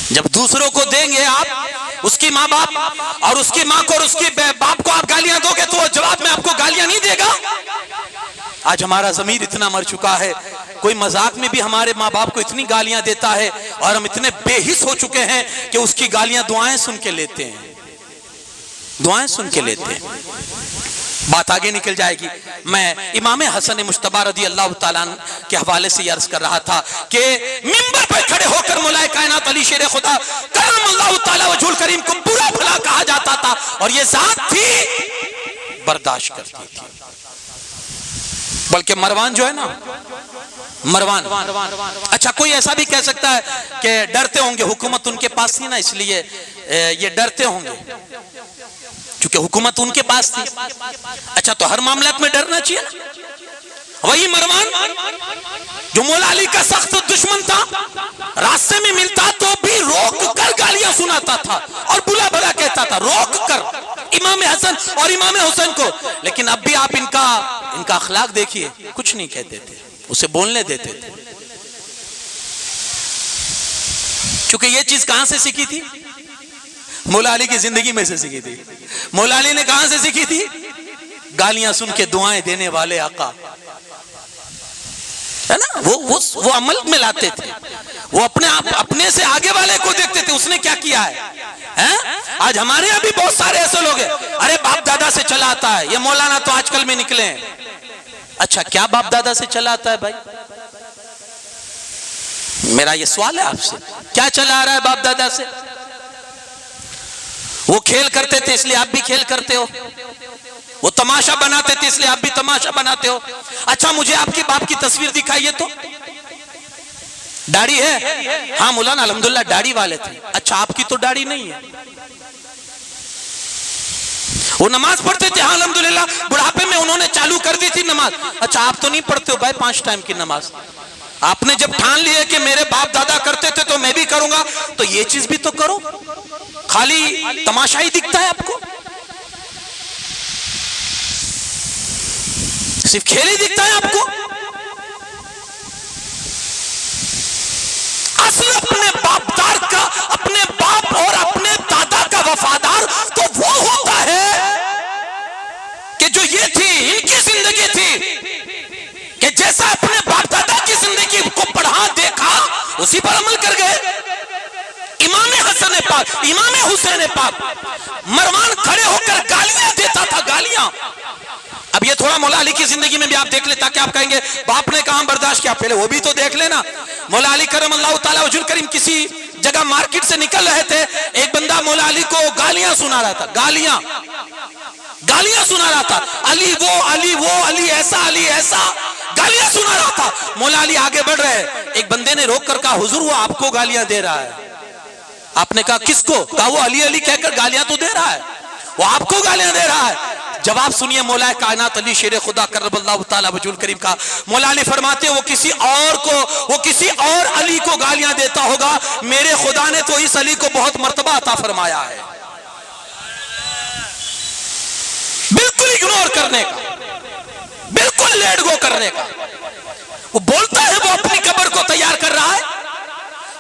جب دوسروں کو دیں گے آپ، اس کی ماں باپ اور اس کی ماں کو اور اس کی باپ کو آپ گالیاں دو گے تو وہ جواب میں آپ کو گالیاں نہیں دے گا. آج ہمارا ضمیر اتنا مر چکا ہے، کوئی مذاق میں بھی ہمارے ماں باپ کو اتنی گالیاں دیتا ہے اور ہم اتنے بے حس ہو چکے ہیں کہ اس کی گالیاں دعائیں سن کے لیتے ہیں، دعائیں سن کے لیتے ہیں. بات آگے نکل جائے گی. میں امام حسن مجتبی رضی اللہ تعالیٰ عنہ کے حوالے سے یہ عرض کر رہا تھا کہ منبر پر کھڑے ہو کر مولا کائنات علی شیر خدا کرم اللہ تعالیٰ وجہ الکریم کو برا بھلا کہا جاتا تھا اور یہ ذات تھی برداشت کرتی تھی. بلکہ مروان جو ہے نا، مروان، اچھا کوئی ایسا بھی کہہ سکتا ہے کہ ڈرتے ہوں گے، حکومت ان کے پاس تھی نا اس لیے یہ ڈرتے ہوں گے کیونکہ حکومت ان کے پاس تھی. اچھا تو ہر معاملات میں ڈرنا چاہیے. وہی مروان جو مولا علی کا سخت دشمن تھا، راستے میں ملتا تو بھی روک کر گالیاں سناتا تھا اور بلا بھلا کہتا تھا، روک کر امام حسن اور امام حسین کو. لیکن اب بھی آپ ان کا اخلاق دیکھیے، کچھ نہیں کہتے تھے، اسے بولنے دیتے تھے. چونکہ یہ چیز کہاں سے سیکھی تھی؟ مولا علی کی زندگی میں سے سیکھی تھی. مولا علی نے کہاں سے سیکھی تھی؟ گالیاں سن کے دعائیں دینے والے آقا ہے نا، وہ عمل میں لاتے تھے. وہ اپنے سے آگے والے کو دیکھتے تھے اس نے کیا کیا ہے. آج ہمارے یہاں بھی بہت سارے ایسے لوگ ہیں، ارے باپ دادا سے چلا آتا ہے. یہ مولانا تو آج کل میں نکلے ہیں. اچھا کیا باپ دادا سے چلا آتا ہے بھائی؟ میرا یہ سوال ہے آپ سے، کیا چلا آ رہا ہے باپ دادا سے؟ وہ کھیل کرتے تھے اس لیے آپ بھی کھیل کرتے ہو، وہ تماشا بناتے تھے اس لیے آپ بھی تماشا بناتے ہو. اچھا مجھے آپ کی باپ کی تصویر دکھائیے تو. داڑھی ہے؟ ہاں مولانا الحمدللہ داڑھی والے تھے. اچھا آپ کی تو داڑھی نہیں ہے. وہ نماز پڑھتے تھے؟ ہاں الحمدللہ بڑھاپے میں انہوں نے چالو کر دی تھی نماز. اچھا آپ تو نہیں پڑھتے ہو بھائی 5 ٹائم کی نماز. آپ نے جب ٹھان لیے کہ میرے باپ دادا کرتے تھے تو میں بھی کروں گا، تو یہ چیز بھی تو کرو. خالی تماشا ہی دکھتا ہے آپ کو، صرف کھیل ہی دکھتا ہے آپ کو. اصل اپنے باپ دار کا، اپنے باپ اور اپنے دادا کا وفادار تو وہ ہوتا ہے کہ جو یہ تھی ان کی زندگی تھی کہ جیسا اپنے باپ دادا کی زندگی کو پڑھا دیکھا اسی پر عمل کر گئے. امام حسن پاک، امام حسین پاک، مروان کھڑے ہو کر گالیاں دیتا تھا، گالیاں. اب یہ تھوڑا مولا علی کی زندگی میں بھی آپ دیکھ لیں تاکہ آپ کہیں گے باپ نے کہاں برداشت کیا، پہلے وہ بھی تو دیکھ لینا. مولا علی کرم اللہ تعالیٰ وجہ الکریم کسی جگہ مارکیٹ سے نکل رہے تھے، ایک بندہ مولا علی کو گالیاں سنا رہا تھا، گالیاں سنا رہا تھا. علی وہ، علی وہ، علی ایسا، علی ایسا، گالیاں سنا رہا تھا. مولا علی آگے بڑھ رہے، ایک بندے نے روک کر کہا حضور وہ آپ کو گالیاں دے رہا ہے. آپ نے کہا کس کو؟ کہا وہ علی علی کہہ کر گالیاں تو دے رہا ہے، وہ آپ کو گالیاں دے رہا ہے. جواب سنیے مولا کائنات علی شیر خدا کرم اللہ تعالیٰ وجہ الکریم کا. مولا علی فرماتے ہیں وہ کسی اور علی کو گالیاں دیتا ہوگا، میرے خدا نے تو اس علی کو بہت مرتبہ عطا فرمایا ہے. بالکل اگنور کرنے کا، بالکل لیٹ گو کرنے کا. وہ بولتا ہے وہ اپنی قبر کو تیار کر رہا ہے،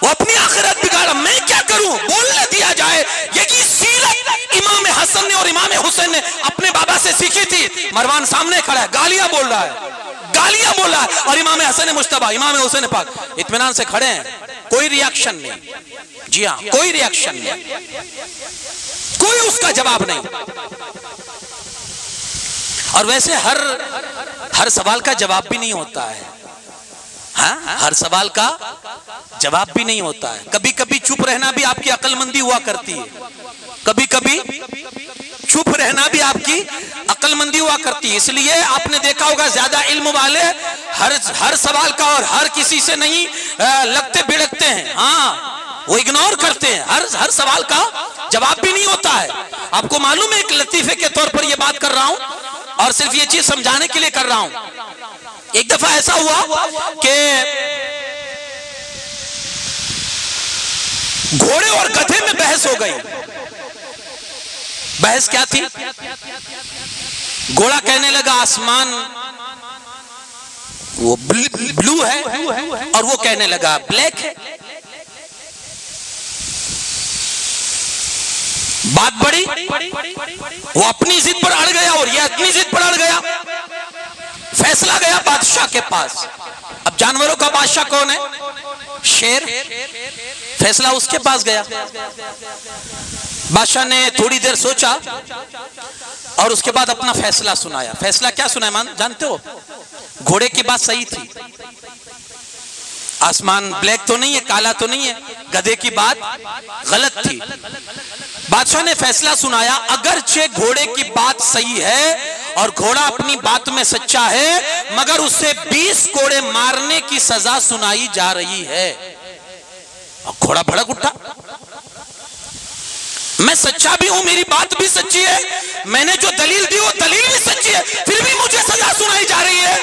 وہ اپنی آخرت بگاڑا، میں کیا کروں؟ بولنے دیا جائے. یہی سیرت امام حسن نے اور امام حسین نے اپنے بابا سے سیکھی تھی. مروان سامنے کھڑا ہے، گالیاں بول رہا ہے اور امام حسن مجتبی، امام حسین پاک اطمینان سے کھڑے ہیں، کوئی ریاکشن نہیں. جی ہاں کوئی ریاکشن نہیں، کوئی اس کا جواب نہیں. اور ویسے ہر سوال کا جواب بھی نہیں ہوتا ہے. ہاں ہر سوال کا جواب بھی نہیں ہوتا ہے. کبھی کبھی چپ رہنا بھی آپ کی عقل مندی ہوا کرتی ہے. کبھی کبھی چپ رہنا بھی آپ کی عقل مندی ہوا کرتی ہے. اس لیے آپ نے دیکھا ہوگا زیادہ علم والے ہر سوال کا اور ہر کسی سے نہیں لگتے بھڑکتے ہیں. ہاں وہ اگنور کرتے ہیں. ہر سوال کا جواب بھی نہیں ہوتا ہے. آپ کو معلوم ہے ایک لطیفے کے طور پر یہ بات کر رہا ہوں اور صرف یہ چیز سمجھانے کے لیے کر رہا ہوں. ایک دفعہ ایسا ہوا کہ گھوڑے اور گدھے میں بحث ہو گئی. بحث کیا تھی؟ گھوڑا کہنے لگا آسمان وہ بلو ہے اور وہ کہنے لگا بلیک ہے. بات بڑی، وہ اپنی ضد پر اڑ گیا اور یہ اپنی ضد پر اڑ گیا. فیصلہ گیا بادشاہ کے پاس. اب جانوروں کا بادشاہ کون ہے؟ شیر. فیصلہ اس کے پاس گیا. بادشاہ نے تھوڑی دیر سوچا اور اس کے بعد اپنا فیصلہ سنایا. فیصلہ کیا سنایا جانتے ہو؟ گھوڑے کی بات صحیح تھی، آسمان بلیک تو نہیں ہے، کالا تو نہیں ہے. گدھے کی بات غلط تھی. بادشاہ نے فیصلہ سنایا اگرچہ گھوڑے کی بات صحیح ہے اور گھوڑا اپنی بات میں سچا ہے، مگر اسے 20 کوڑے مارنے کی سزا سنائی جا رہی ہے. اور گھوڑا بھڑک اٹھا، میں سچا بھی ہوں، میری بات بھی سچی ہے، میں نے جو دلیل دی وہ دلیل بھی سچی ہے، پھر بھی مجھے سزا سنائی جا رہی ہے.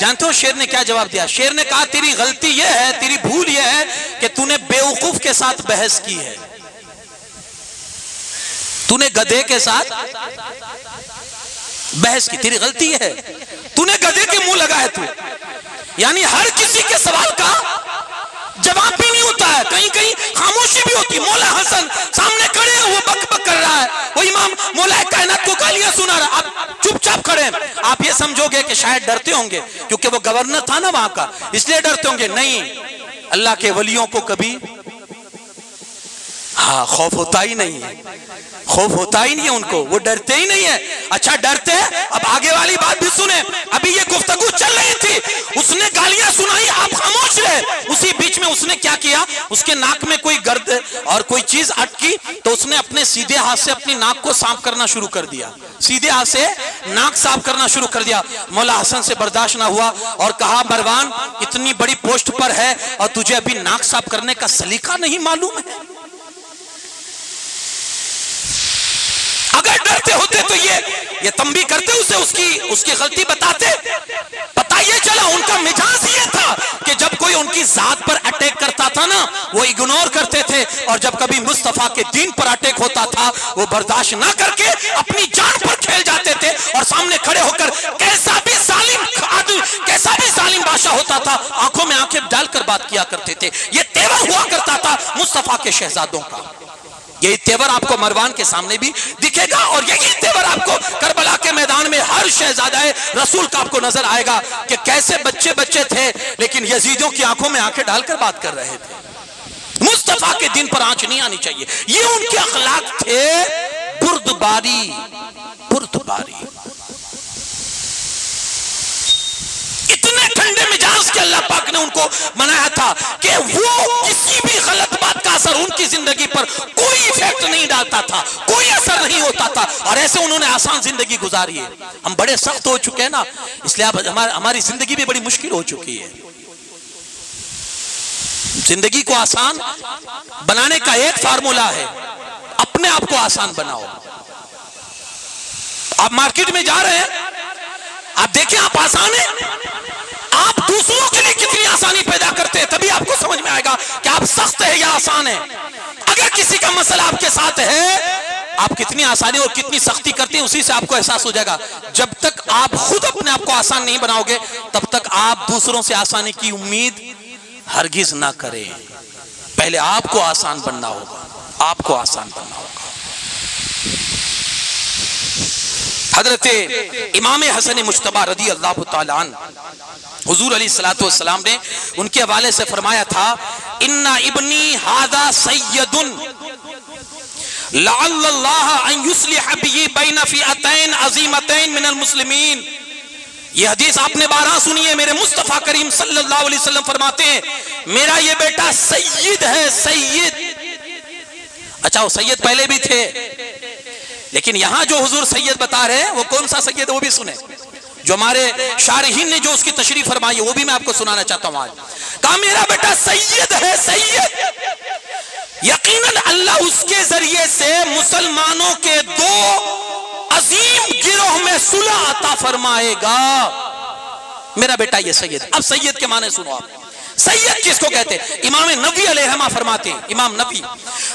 جانتے ہو شیر نے کیا جواب دیا؟ شیر نے کہا تیری غلطی یہ ہے، تیری بھول یہ ہے کہ تو نے بیوقوف کے ساتھ بحث کی ہے. تو نے گدھے کے ساتھ بحث کی، تیری غلطی ہے. تو نے گدھے کے منہ لگا ہے. تو یعنی ہر کسی کے سوال کا جواب بھی نہیں ہوتا ہے، کہیں کہیں خاموشی بھی ہوتی. مولا حسن سامنے کھڑے ہیں، وہ بک بک کر رہا ہے، وہ امام مولا کائنات کو گالیاں سنا رہا ہے، آپ چپ چاپ کھڑے ہیں. آپ یہ سمجھو گے کہ شاید ڈرتے ہوں گے کیونکہ وہ گورنر تھا نا وہاں کا، اس لیے ڈرتے ہوں گے. نہیں، اللہ کے ولیوں کو کبھی خوف ہوتا ہی نہیں ہے. خوف ہوتا ہی نہیں ہے ان کو، وہ ڈرتے ہی نہیں ہے. اچھا ڈرتے ہیں؟ اب آگے والی بات بھی سنیں. ابھی یہ گفتگو چل رہی تھی، اس نے گالیاں سنائی، آپ خاموش رہے. اسی بیچ میں اس نے کیا کیا؟ اس کے ناک میں کوئی گرد اور کوئی چیز اٹکی تو اس نے اپنے سیدھے ہاتھ سے اپنی ناک کو صاف کرنا شروع کر دیا. سیدھے ہاتھ سے ناک صاف کرنا شروع کر دیا. مولا حسن سے برداشت نہ ہوا اور کہا مروان اتنی بڑی پوسٹ پر ہے اور تجھے ابھی ناک صاف کرنے کا سلیقہ نہیں معلوم ہے؟ اگر ڈرتے ہوتے تو یہ تنبیہ کرتے اسے، اس کی غلطی بتاتے. پتہ یہ چلا ان کا مزاج یہ تھا کہ جب کوئی ان کی ذات پر اٹیک کرتا تھا نا وہ اگنور کرتے تھے، اور جب کبھی مصطفیٰ کے دین پر اٹیک ہوتا تھا وہ برداشت نہ کر کے اپنی جان پر کھیل جاتے تھے اور سامنے کھڑے ہو کر کیسا بھی ظالم بادشاہ ہوتا تھا آنکھوں میں آنکھیں ڈال کر بات کیا کرتے تھے. یہ تیور ہوا کرتا تھا مصطفیٰ کے شہزادوں کا. یہی تیور آپ کو مروان کے سامنے بھی دکھے گا اور یہی تیور آپ کو کربلا کے میدان میں ہر شہزادہ رسول کا آپ کو نظر آئے گا کہ کیسے بچے تھے لیکن یزیدیوں کی آنکھوں میں آنکھیں ڈال کر بات کر رہے تھے. مصطفیٰ کے دین پر آنچ نہیں آنی چاہیے. یہ ان کے اخلاق تھے. بردباری اتنے ٹھنڈے مزاج کے اللہ پاک نے ان کو بنایا تھا کہ وہ کسی بھی غلط بات کا اثر ان کی زندگی پر کوئی ایفیکٹ نہیں ڈالتا تھا، کوئی اثر نہیں ہوتا تھا، اور ایسے انہوں نے آسان زندگی گزاری ہے. ہم بڑے سخت ہو چکے ہیں نا، اس لیے ہماری زندگی بھی بڑی مشکل ہو چکی ہے. زندگی کو آسان بنانے کا ایک فارمولا ہے، اپنے آپ کو آسان بناؤ. آپ مارکیٹ میں جا رہے ہیں، آپ دیکھیں آپ آسان ہیں، آپ دوسروں کے لیے کتنی آسانی پیدا کرتے ہیں، تبھی آپ کو سمجھ میں آئے گا کہ آپ سخت ہیں یا آسان ہیں. اگر کسی کا مسئلہ آپ کے ساتھ ہے، آپ کتنی آسانی اور کتنی سختی کرتے ہیں اسی سے آپ کو احساس ہو جائے گا. جب تک آپ خود اپنے آپ کو آسان نہیں بناؤ گے تب تک آپ دوسروں سے آسانی کی امید ہرگز نہ کریں. پہلے آپ کو آسان بننا ہوگا، آپ کو آسان بننا ہوگا. حضرت امام حسن مجتبی رضی اللہ تعالیٰ عنہ، حضور علیہ الصلوۃ والسلام نے ان کے حوالے سے فرمایا تھا ان ابنی ھذا سید لعل اللہ ان یصلح به بین فئتین عظیمتین من المسلمین. یہ حدیث آپ نے 12 سنی ہے. میرے مصطفیٰ کریم صلی اللہ علیہ وسلم فرماتے ہیں میرا یہ بیٹا سید ہے, سید. اچھا وہ سید پہلے بھی تھے, لیکن یہاں جو حضور سید بتا رہے ہیں وہ کون سا سید ہے وہ بھی سنیں. جو ہمارے شارحین نے جو اس کی تشریح فرمائی ہے وہ بھی میں آپ کو سنانا چاہتا ہوں. آج کہا میرا بیٹا سید ہے, سید. یقیناً اللہ اس کے ذریعے سے مسلمانوں کے 2 عظیم گروہ میں صلح عطا فرمائے گا. میرا بیٹا یہ سید. اب سید کے معنی سنو آپ. سید کس کو کہتے ہیں؟ امام نووی علیہ الرحمہ فرماتے ہیں, امام نووی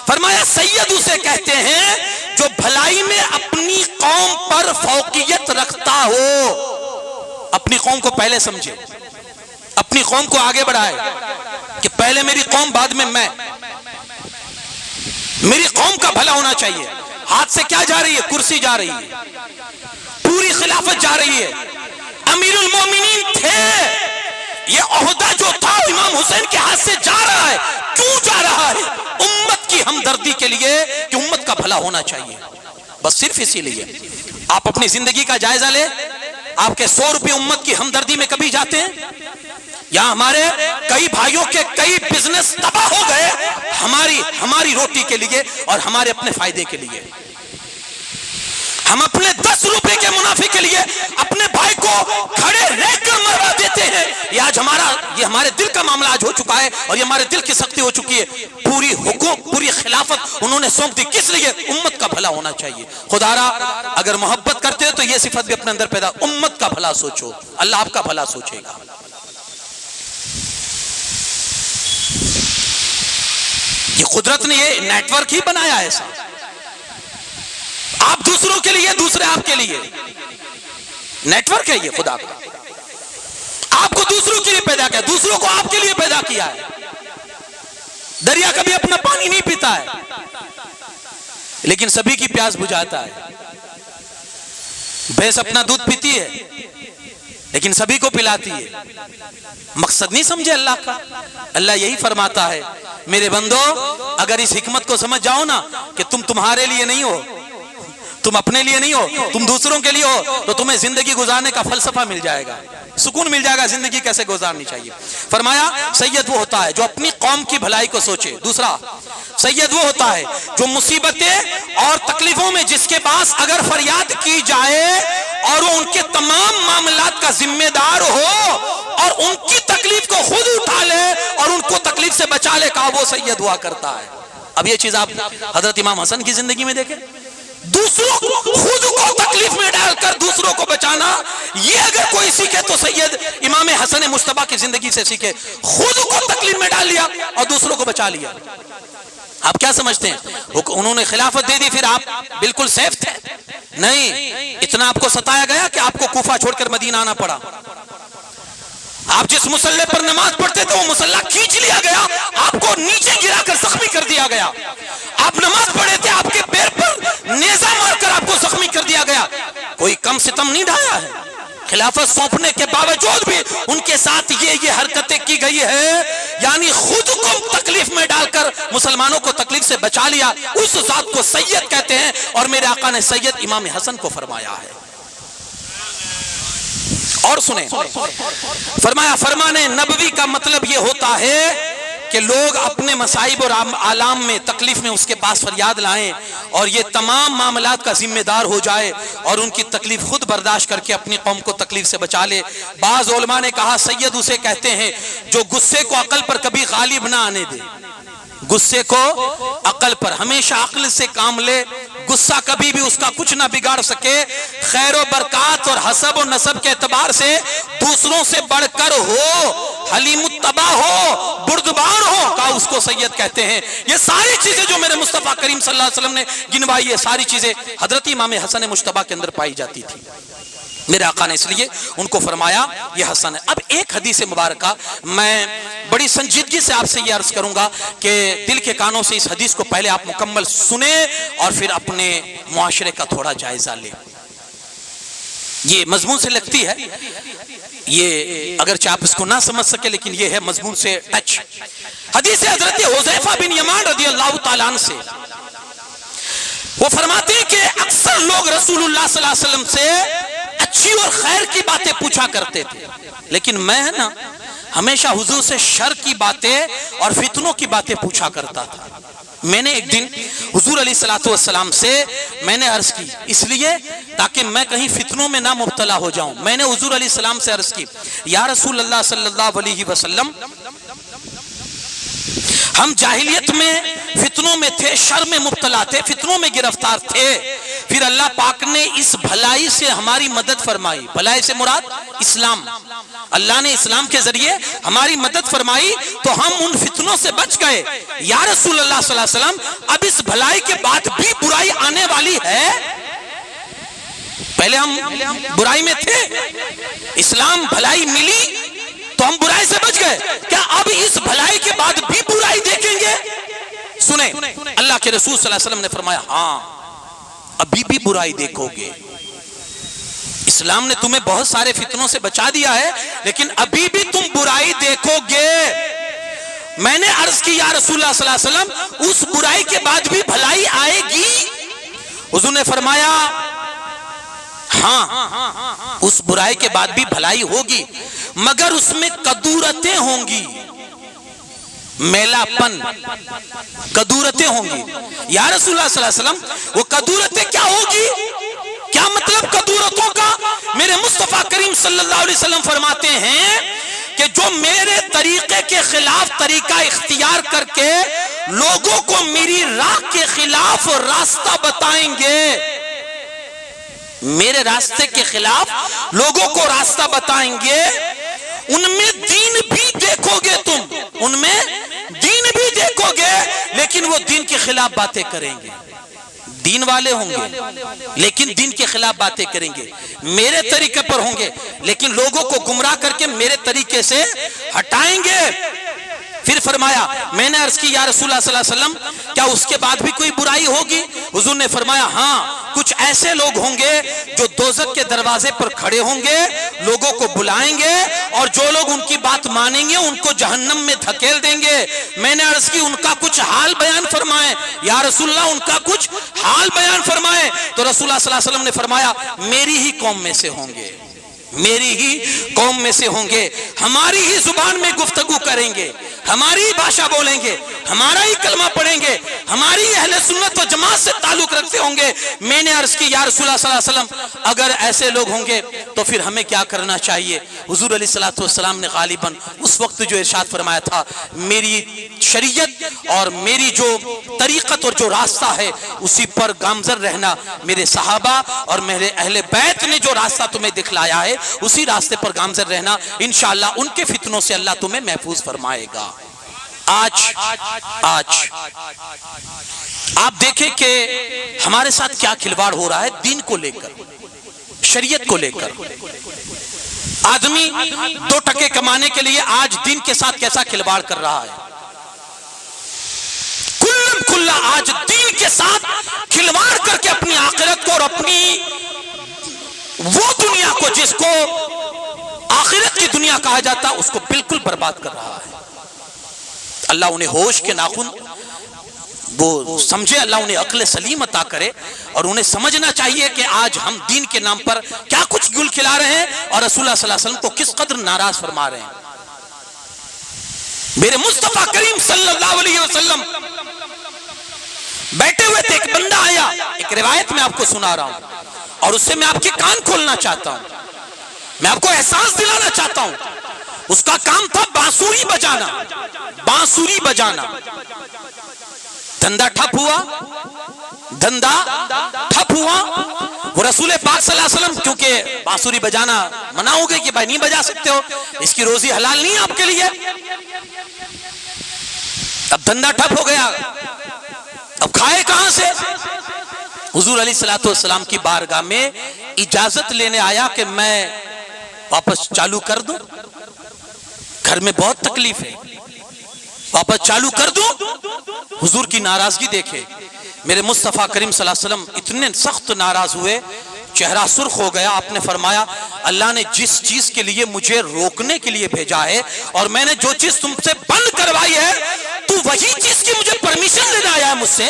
فرمایا سید اسے کہتے ہیں جو بھلائی میں اپنی قوم پر فوقیت رکھتا ہو. اپنی قوم کو پہلے سمجھے, اپنی قوم کو آگے بڑھائے کہ پہلے میری قوم بعد میں میں. میری قوم کا بھلا ہونا چاہیے. ہاتھ سے کیا جا رہی ہے؟ کرسی جا رہی ہے, پوری خلافت جا رہی ہے. امیر المومنین تھے, یہ عہدہ جو تھا امام حسین کے ہاتھ سے جا رہا ہے. کیوں جا رہا ہے؟ امت کی ہمدردی کے لیے کہ امت کا بھلا ہونا چاہیے. بس صرف اسی لیے. آپ اپنی زندگی کا جائزہ لیں, آپ کے 100 روپے امت کی ہمدردی میں کبھی جاتے ہیں؟ یہاں ہمارے کئی بھائیوں کے کئی بزنس تباہ ہو گئے ہماری روٹی کے لیے اور ہمارے اپنے فائدے کے لیے. ہم اپنے 10 روپے کے منافع کے لیے اپنے بھائی کو کھڑے رہ کر مروا دیتے ہیں. یہ آج ہمارے دل کا معاملہ آج ہو چکا ہے اور یہ ہمارے دل کی سختی ہو چکی ہے. پوری حکومت, پوری خلافت انہوں نے سونپ دی. کس لیے؟ امت کا بھلا ہونا چاہیے. خدا را اگر محبت کرتے ہو تو یہ صفت بھی اپنے اندر پیدا. امت کا بھلا سوچو, اللہ آپ کا بھلا سوچے گا. یہ قدرت نے یہ نیٹ ورک ہی بنایا ایسا. آپ دوسروں کے لیے, دوسرے آپ کے لیے. نیٹ ورک ہے یہ خدا کا. آپ کو دوسروں کے لیے پیدا کیا, دوسروں کو آپ کے لیے پیدا کیا ہے. دریا کبھی اپنا پانی نہیں پیتا ہے لیکن سبھی کی پیاس بجھاتا ہے. بھینس اپنا دودھ پیتی ہے لیکن سبھی کو پلاتی ہے. مقصد نہیں سمجھے اللہ کا. اللہ یہی فرماتا ہے میرے بندو اگر اس حکمت کو سمجھ جاؤ نا کہ تم تمہارے لیے نہیں ہو, تم اپنے لیے نہیں ہو, تم دوسروں کے لیے ہو, تو تمہیں زندگی گزارنے کا فلسفہ مل جائے گا, سکون مل جائے گا زندگی کیسے گزارنی چاہیے. فرمایا سید وہ ہوتا ہے جو اپنی قوم کی بھلائی کو سوچے. دوسرا سید وہ ہوتا ہے جو مصیبتیں اور تکلیفوں میں جس کے پاس اگر فریاد کی جائے اور وہ ان کے تمام معاملات کا ذمہ دار ہو اور ان کی تکلیف کو خود اٹھا لے اور ان کو تکلیف سے بچا لے, کہا وہ سید ہوا کرتا ہے. اب یہ چیز آپ حضرت امام حسن کی زندگی میں دیکھیں. دوسروں خود کو تکلیف میں ڈال کر دوسروں کو بچانا, یہ اگر کوئی سیکھے تو سید امام حسن مجتبی کی زندگی سے سیکھے. خود کو تکلیف میں ڈال لیا اور دوسروں کو بچا لیا. آپ کیا سمجھتے ہیں انہوں نے خلافت دے دی پھر آپ بالکل سیف تھے؟ نہیں, اتنا آپ کو ستایا گیا کہ آپ کو کوفہ چھوڑ کر مدینہ آنا پڑا. آپ جس مسلح پر نماز پڑھتے تھے وہ مسلح کھینچ لیا گیا, آپ کو نیچے گرا کر زخمی کر دیا گیا. آپ نماز پڑھے تھے, آپ کے پیر پر نیزہ مار کر آپ کو زخمی کر دیا گیا. کوئی کم ستم نہیں ڈھایا ہے. خلافت سونپنے کے باوجود بھی ان کے ساتھ یہ حرکتیں کی گئی ہے, یعنی خود کو تکلیف میں ڈال کر مسلمانوں کو تکلیف سے بچا لیا. اس ذات کو سید کہتے ہیں اور میرے آقا نے سید امام حسن کو فرمایا ہے. اور سنیں, فرمایا فرمان نبوی کا مطلب یہ ہوتا ہے کہ لوگ اپنے مصائب اور آلام میں, تکلیف میں اس کے پاس فریاد لائیں اور یہ تمام معاملات کا ذمہ دار ہو جائے اور ان کی تکلیف خود برداشت کر کے اپنی قوم کو تکلیف سے بچا لے. بعض علماء نے کہا سید اسے کہتے ہیں جو غصے کو عقل پر کبھی غالب نہ آنے دے. غصے کو عقل پر, ہمیشہ عقل سے کام لے, غصہ کبھی بھی اس کا کچھ نہ بگاڑ سکے. خیر و برکات اور حسب و نسب کے اعتبار سے دوسروں سے بڑھ کر ہو, حلیم الطبع ہو, بردبار ہو, کہا اس کو سید کہتے ہیں. یہ ساری چیزیں جو میرے مصطفیٰ کریم صلی اللہ علیہ وسلم نے گنوائی, یہ ساری چیزیں حضرت امام حسن مجتبی کے اندر پائی جاتی تھی. میرے آقا نے اس لیے ان کو فرمایا یہ حسن ہے. اب ایک حدیث مبارکہ میں بڑی سنجیدگی سے آپ سے یہ عرض کروں گا کہ دل کے کانوں سے اس حدیث کو پہلے آپ مکمل سنیں اور پھر اپنے معاشرے کا تھوڑا جائزہ لیں. یہ مضمون سے لگتی ہے, یہ اگرچہ آپ اس کو نہ سمجھ سکے لیکن یہ ہے مضمون سے ٹچ. حدیث حضرت حذیفہ بن یمان رضی اللہ تعالیٰ عنہ سے, وہ فرماتے ہیں کہ اکثر لوگ رسول اللہ صلی اللہ علیہ وسلم سے اچھی اور خیر کی باتیں پوچھا کرتے تھے، لیکن میں ہے نا ہمیشہ حضور سے شر کی باتیں اور فتنوں کی باتیں پوچھا کرتا تھا۔ میں نے ایک دن حضور علیہ الصلوۃ والسلام سے میں نے عرض کی، اس لیے تاکہ میں کہیں فتنوں میں نہ مبتلا ہو جاؤں، میں نے حضور علیہ السلام سے عرض کی، یا رسول اللہ صلی اللہ علیہ وسلم، ہم جاہلیت میں فتنوں میں تھے، شر میں مبتلا تھے، فتنوں میں گرفتار تھے، پھر اللہ پاک نے اس بھلائی سے ہماری مدد فرمائی۔ بھلائی سے مراد اسلام، اللہ نے اسلام کے ذریعے ہماری مدد فرمائی تو ہم ان فتنوں سے بچ گئے۔ یا رسول اللہ صلی اللہ علیہ وسلم، اب اس بھلائی کے بعد بھی برائی آنے والی ہے؟ پہلے ہم برائی میں تھے، اسلام بھلائی ملی تو ہم برائی سے بچ گئے، کیا اب اس بھلائی کے بعد بھی برائی دیکھیں گے؟ سنیں، اللہ کے رسول صلی اللہ علیہ وسلم نے فرمایا، ہاں ابھی بھی برائی دیکھو گے۔ اسلام نے تمہیں بہت سارے فتنوں سے بچا دیا ہے، لیکن ابھی بھی تم برائی دیکھو گے۔ میں نے عرض کی، یا رسول اللہ صلی اللہ علیہ وسلم، اس برائی کے بعد بھی بھلائی آئے گی؟ حضور نے فرمایا، ہاں اس برائی کے بعد بھی بھلائی ہوگی، مگر اس میں کدورتیں ہوں گی، میلا پن، کدورتیں ہوں گی۔ یا رسول اللہ صلی اللہ علیہ وسلم، وہ کدورتیں کیا ہوگی؟ کیا مطلب کدورتوں کا؟ میرے مصطفیٰ کریم صلی اللہ علیہ وسلم فرماتے ہیں کہ جو میرے طریقے کے خلاف طریقہ اختیار کر کے لوگوں کو میری راہ کے خلاف راستہ بتائیں گے، میرے راستے کے خلاف لوگوں کو راستہ بتائیں گے، ان میں دین بھی دیکھو گے تم، ان میں دین بھی دیکھو گے، لیکن وہ دین کے خلاف باتیں کریں گے، دین والے ہوں گے لیکن دین کے خلاف باتیں کریں گے، میرے طریقے پر ہوں گے لیکن لوگوں کو گمراہ کر کے میرے طریقے سے ہٹائیں گے۔ پھر فرمایا، میں نے عرض کی، یا رسول اللہ صلی اللہ علیہ وسلم، کیا اس کے بعد بھی کوئی برائی ہوگی؟ حضور نے فرمایا، ہاں کچھ ایسے لوگ ہوں گے جو دوزخ کے دروازے پر کھڑے ہوں گے، لوگوں کو بلائیں گے، اور جو لوگ ان کی بات مانیں گے ان کو جہنم میں دھکیل دیں گے۔ میں نے عرض کی، ان کا کچھ حال بیان فرمائیں، یا رسول اللہ ان کا کچھ حال بیان فرمائیں۔ تو رسول اللہ صلی اللہ علیہ وسلم نے فرمایا، میری ہی قوم میں سے ہوں گے، میری ہی قوم میں سے ہوں گے، ہماری ہی زبان میں گفتگو کریں گے، ہماری ہی بھاشا بولیں گے، ہمارا ہی کلمہ پڑھیں گے، ہماری اہل سنت و جماعت سے تعلق رکھتے ہوں گے۔ میں نے عرض کی، یا رسول اللہ صلی اللہ علیہ وسلم، اگر ایسے لوگ ہوں گے تو پھر ہمیں کیا کرنا چاہیے؟ حضور علیہ الصلوۃ والسلام نے غالباً اس وقت جو ارشاد فرمایا تھا، میری شریعت اور میری جو طریقت اور جو راستہ ہے اسی پر گامزن رہنا، میرے صحابہ اور میرے اہل بیت نے جو راستہ تمہیں دکھلایا ہے اسی راستے پر گامزن رہنا، انشاءاللہ ان کے فتنوں سے اللہ تمہیں محفوظ فرمائے گا۔ آج آپ دیکھیں کہ ہمارے ساتھ کیا کھلواڑ ہو رہا ہے دین کو لے کر، شریعت کو لے کر۔ آدمی دو ٹکے کمانے کے لیے آج دین کے ساتھ کیسا کھلواڑ کر رہا ہے، کھلا آج دین کے ساتھ کھلواڑ کر کے اپنی آخرت کو اور اپنی وہ دنیا کو جس کو آخرت کی دنیا کہا جاتا اس کو بالکل برباد کر رہا ہے۔ اللہ انہیں ہوش کے ناخن وہ سمجھے، اللہ انہیں عقل سلیم عطا کرے، اور انہیں سمجھنا چاہیے کہ آج ہم دین کے نام پر کیا کچھ گل کھلا رہے ہیں اور رسول اللہ صلی اللہ علیہ وسلم کو کس قدر ناراض فرما رہے ہیں۔ میرے مصطفیٰ کریم صلی اللہ علیہ وسلم بیٹھے ہوئے تھے، ایک بندہ آیا، ایک روایت میں آپ کو سنا رہا ہوں اور اس سے میں آپ کے کان کھولنا چاہتا ہوں، میں آپ کو احساس دلانا چاہتا ہوں۔ اس کا کام تھا بانسری بجانا، بانسری بجانا۔ دھندا ٹھپ ہوا، دھندا ٹھپ ہوا۔ وہ رسول پاک صلی اللہ علیہ وسلم، کیونکہ بانسری بجانا منع ہو گئی کہ بھائی نہیں بجا سکتے ہو، اس کی روزی حلال نہیں ہے آپ کے لیے۔ اب دھندا ٹھپ ہو گیا، اب کھائے کہاں سے؟ حضور علیہ الصلوۃ والسلام کی بارگاہ میں اجازت لینے آیا کہ میں واپس چالو کر دوں، گھر میں بہت تکلیف ہے، واپس چالو کر دوں۔ حضور کی ناراضگی دیکھے، میرے مصطفیٰ کریم صلی اللہ علیہ وسلم اتنے سخت ناراض ہوئے، چہرہ سرخ ہو گیا۔ آپ نے فرمایا، اللہ نے جس چیز کے لیے مجھے روکنے کے لیے بھیجا ہے اور میں نے جو چیز تم سے بند کروائی ہے، تو وہی چیز کی مجھے پرمیشن لینا آیا ہے مجھ سے؟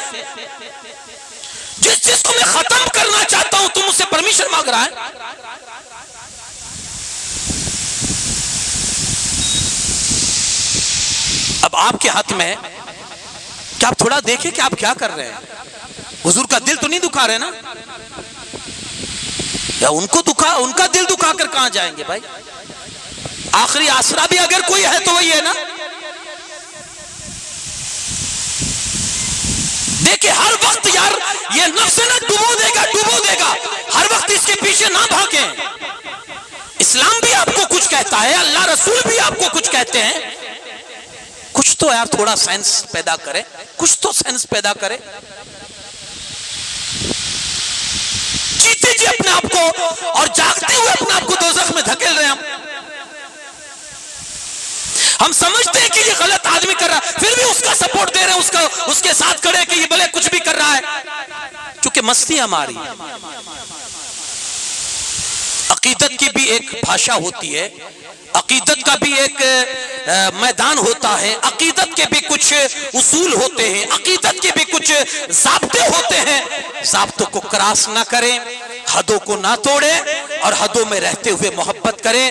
جس چیز کو میں ختم کرنا چاہتا ہوں تم مجھ سے پرمیشن مانگ رہا ہے؟ اب آپ کے ہاتھ میں کہ آپ تھوڑا دیکھیں کہ آپ کیا کر رہے ہیں. حضور کا دل تو نہیں دکھا رہے نا, یا ان کا دل دکھا کر کہاں جائیں گے بھائی. آخری آسرا بھی اگر کوئی ہے تو وہی ہے نا. دیکھیں ہر وقت یار یہ نفس نہ ڈبو دے گا, ہر وقت اس کے پیچھے نہ بھاگیں. اسلام بھی آپ کو کچھ کہتا ہے, اللہ رسول بھی آپ کو کچھ کہتے ہیں. کچھ تو یار تھوڑا سینس پیدا کرے, کچھ تو سینس پیدا کرے. جیتے جی اپنے آپ کو اور جاگتے ہوئے اپنے آپ کو دوزخ میں دھکیل رہے ہیں. ہم سمجھتے ہیں کہ یہ غلط آدمی کر رہا ہے, پھر بھی اس کا سپورٹ دے رہے ہیں, اس کے ساتھ کھڑے کہ یہ بھلے کچھ بھی کر رہا ہے, چونکہ مستی ہماری. عقیدت کی بھی ایک بھاشا ہوتی ہے, عقیدت کا بھی ایک میدان ہوتا ہے, عقیدت کے بھی کچھ اصول ہوتے ہیں, عقیدت کے بھی کچھ ضابطے ہوتے ہیں. ضابطوں کو کراس نہ کریں, حدوں کو نہ توڑے, اور حدوں میں رہتے ہوئے محبت کریں.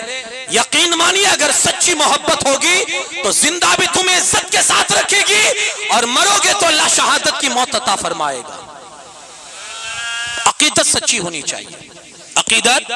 یقین مانیے اگر سچی محبت ہوگی تو زندہ بھی تمہیں عزت کے ساتھ رکھے گی, اور مرو گے تو اللہ شہادت کی موت عطا فرمائے گا. عقیدت سچی ہونی چاہیے, عقیدت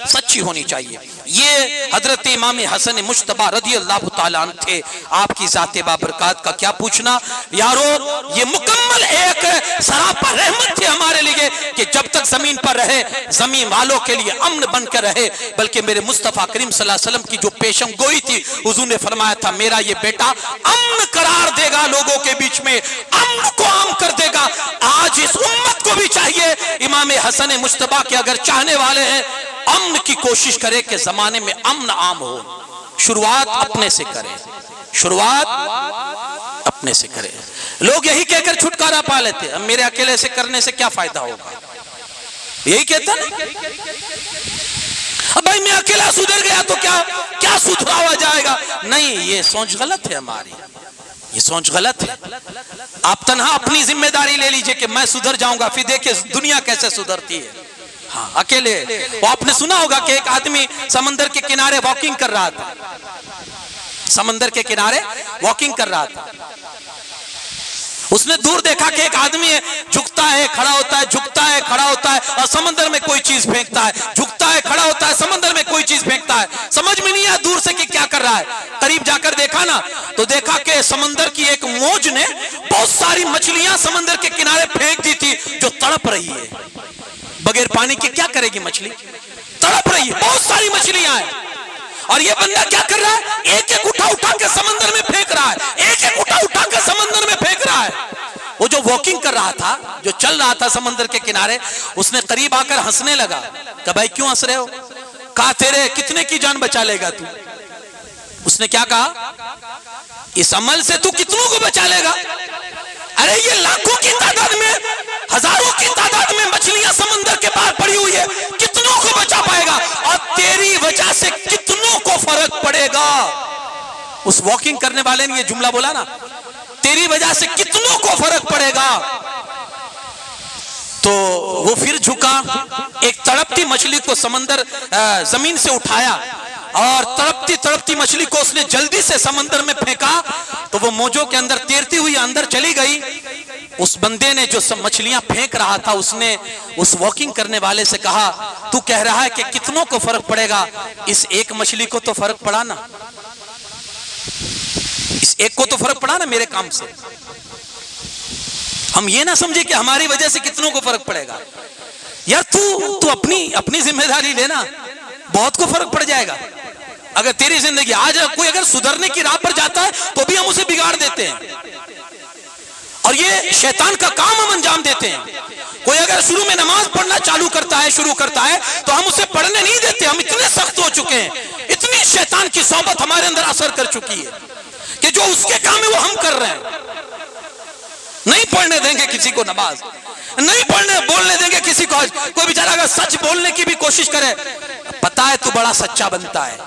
سچی ہونی چاہیے. یہ حضرت امام حسن مجتبی رضی اللہ تعالیٰ عنہ تھے, آپ کی ذات بابرکات کا کیا پوچھنا یارو. یہ مکمل ایک سراپا رحمت تھے ہمارے لیے کہ جب تک زمین پر رہے زمین والوں کے لیے امن بن کر رہے. بلکہ میرے مصطفیٰ کریم صلی اللہ علیہ وسلم کی جو پیشن گوئی تھی, حضور نے فرمایا تھا میرا یہ بیٹا امن قرار دے گا, لوگوں کے بیچ میں امن کو عام کر دے گا. آج اس امت کو بھی چاہیے امام حسن مجتبی کے اگر چاہنے والے ہیں امن کی کوشش کرے کہ زمانے میں امن عام ہو. شروعات اپنے سے کرے, شروعات اپنے سے کرے. لوگ یہی کہہ کر چھٹکارا پا لیتے, اب میرے اکیلے سے کرنے سے کیا فائدہ ہوگا, یہی کہتا نا. اب بھائی میں اکیلا سدھر گیا تو کیا سدھرا ہوا جائے گا. نہیں, یہ سوچ غلط ہے ہماری, یہ سوچ غلط ہے. آپ تنہا اپنی ذمہ داری لے لیجئے کہ میں سدھر جاؤں گا, پھر دیکھیں دنیا کیسے سدھرتی ہے. ہاں اکیلے. وہ آپ نے سنا ہوگا کہ ایک آدمی سمندر کے کنارے واکنگ کر رہا تھا, سمندر کے کنارے واکنگ کر رہا تھا. اس نے دور دیکھا کہ ایک آدمی ہے, جھکتا ہے کھڑا ہوتا ہے, جھکتا ہے کھڑا ہوتا ہے, اور سمندر میں کوئی چیز پھینکتا ہے, جھکتا ہے کھڑا ہوتا ہے, سمندر میں کوئی چیز پھینکتا ہے. سمجھ میں نہیں آیا دور سے کہ کیا کر رہا ہے. قریب جا کر دیکھا نا تو دیکھا کہ سمندر کی ایک موج نے بہت ساری مچھلیاں سمندر کے کنارے پھینک دی تھی جو تڑپ رہی ہے. بغیر پانی کے کیا کرے گی مچھلی, تڑپ رہی ہے, بہت ساری مچھلیاں ہیں. اور یہ بندہ کیا کر رہا ہے, ایک ایک اٹھا کے سمندر میں پھینک رہا ہے, ایک ایک اٹھا کے سمندر میں پھینک رہا ہے. وہ جو واکنگ کر رہا تھا, جو چل رہا تھا سمندر کے کنارے, اس نے قریب آ کر ہنسنے لگا. کہ بھائی کیوں ہنس رہے ہو, کہا تیرے کتنے کی جان بچا لے گا تو. اس نے کیا کہا, اس عمل سے تو کتنوں کو بچا لے گا. ارے یہ لاکھوں کی تعداد میں, ہزاروں کی تعداد میں مچھلیاں سمندر کے پار پڑی ہوئی ہے, کتنوں کو بچا پائے گا, اور تیری وجہ سے کتنوں کو فرق پڑے گا. اس واکنگ کرنے والے نے یہ جملہ بولا نا, تیری وجہ سے کتنوں کو فرق پڑے گا. تو وہ پھر جھکا, ایک تڑپتی مچھلی کو سمندر زمین سے اٹھایا, اور تڑپتی مچھلی کو اس نے جلدی سے سمندر میں پھینکا تو وہ موجوں کے اندر تیرتی ہوئی اندر چلی گئی. اس بندے نے جو مچھلیاں پھینک رہا تھا, اس نے اس واکنگ کرنے والے سے کہا, تو کہہ رہا ہے کہ کتنوں کو فرق پڑے گا, اس ایک مچھلی کو تو فرق پڑا نا, اس ایک کو تو فرق پڑا نا میرے کام سے. ہم یہ نہ سمجھے کہ ہماری وجہ سے کتنوں کو فرق پڑے گا. یار تو اپنی ذمہ داری لینا, بہت کو فرق پڑ جائے گا. اگر تیری زندگی آج کوئی اگر سدھرنے کی راہ پر جاتا ہے تو بھی ہم اسے بگاڑ دیتے ہیں, اور یہ شیطان کا کام ہم انجام دیتے ہیں. کوئی اگر شروع میں نماز پڑھنا شروع کرتا ہے تو ہم اسے پڑھنے نہیں دیتے. ہم اتنے سخت ہو چکے ہیں, اتنی شیطان کی صحبت ہمارے اندر اثر کر چکی ہے کہ جو اس کے کام ہے وہ ہم کر رہے ہیں. نہیں پڑھنے دیں گے کسی کو نماز, نہیں بولنے دیں گے کسی کو. کوئی بیچارہ اگر سچ بولنے کی بھی کوشش کرے, پتا ہے تو بڑا سچا بنتا ہے,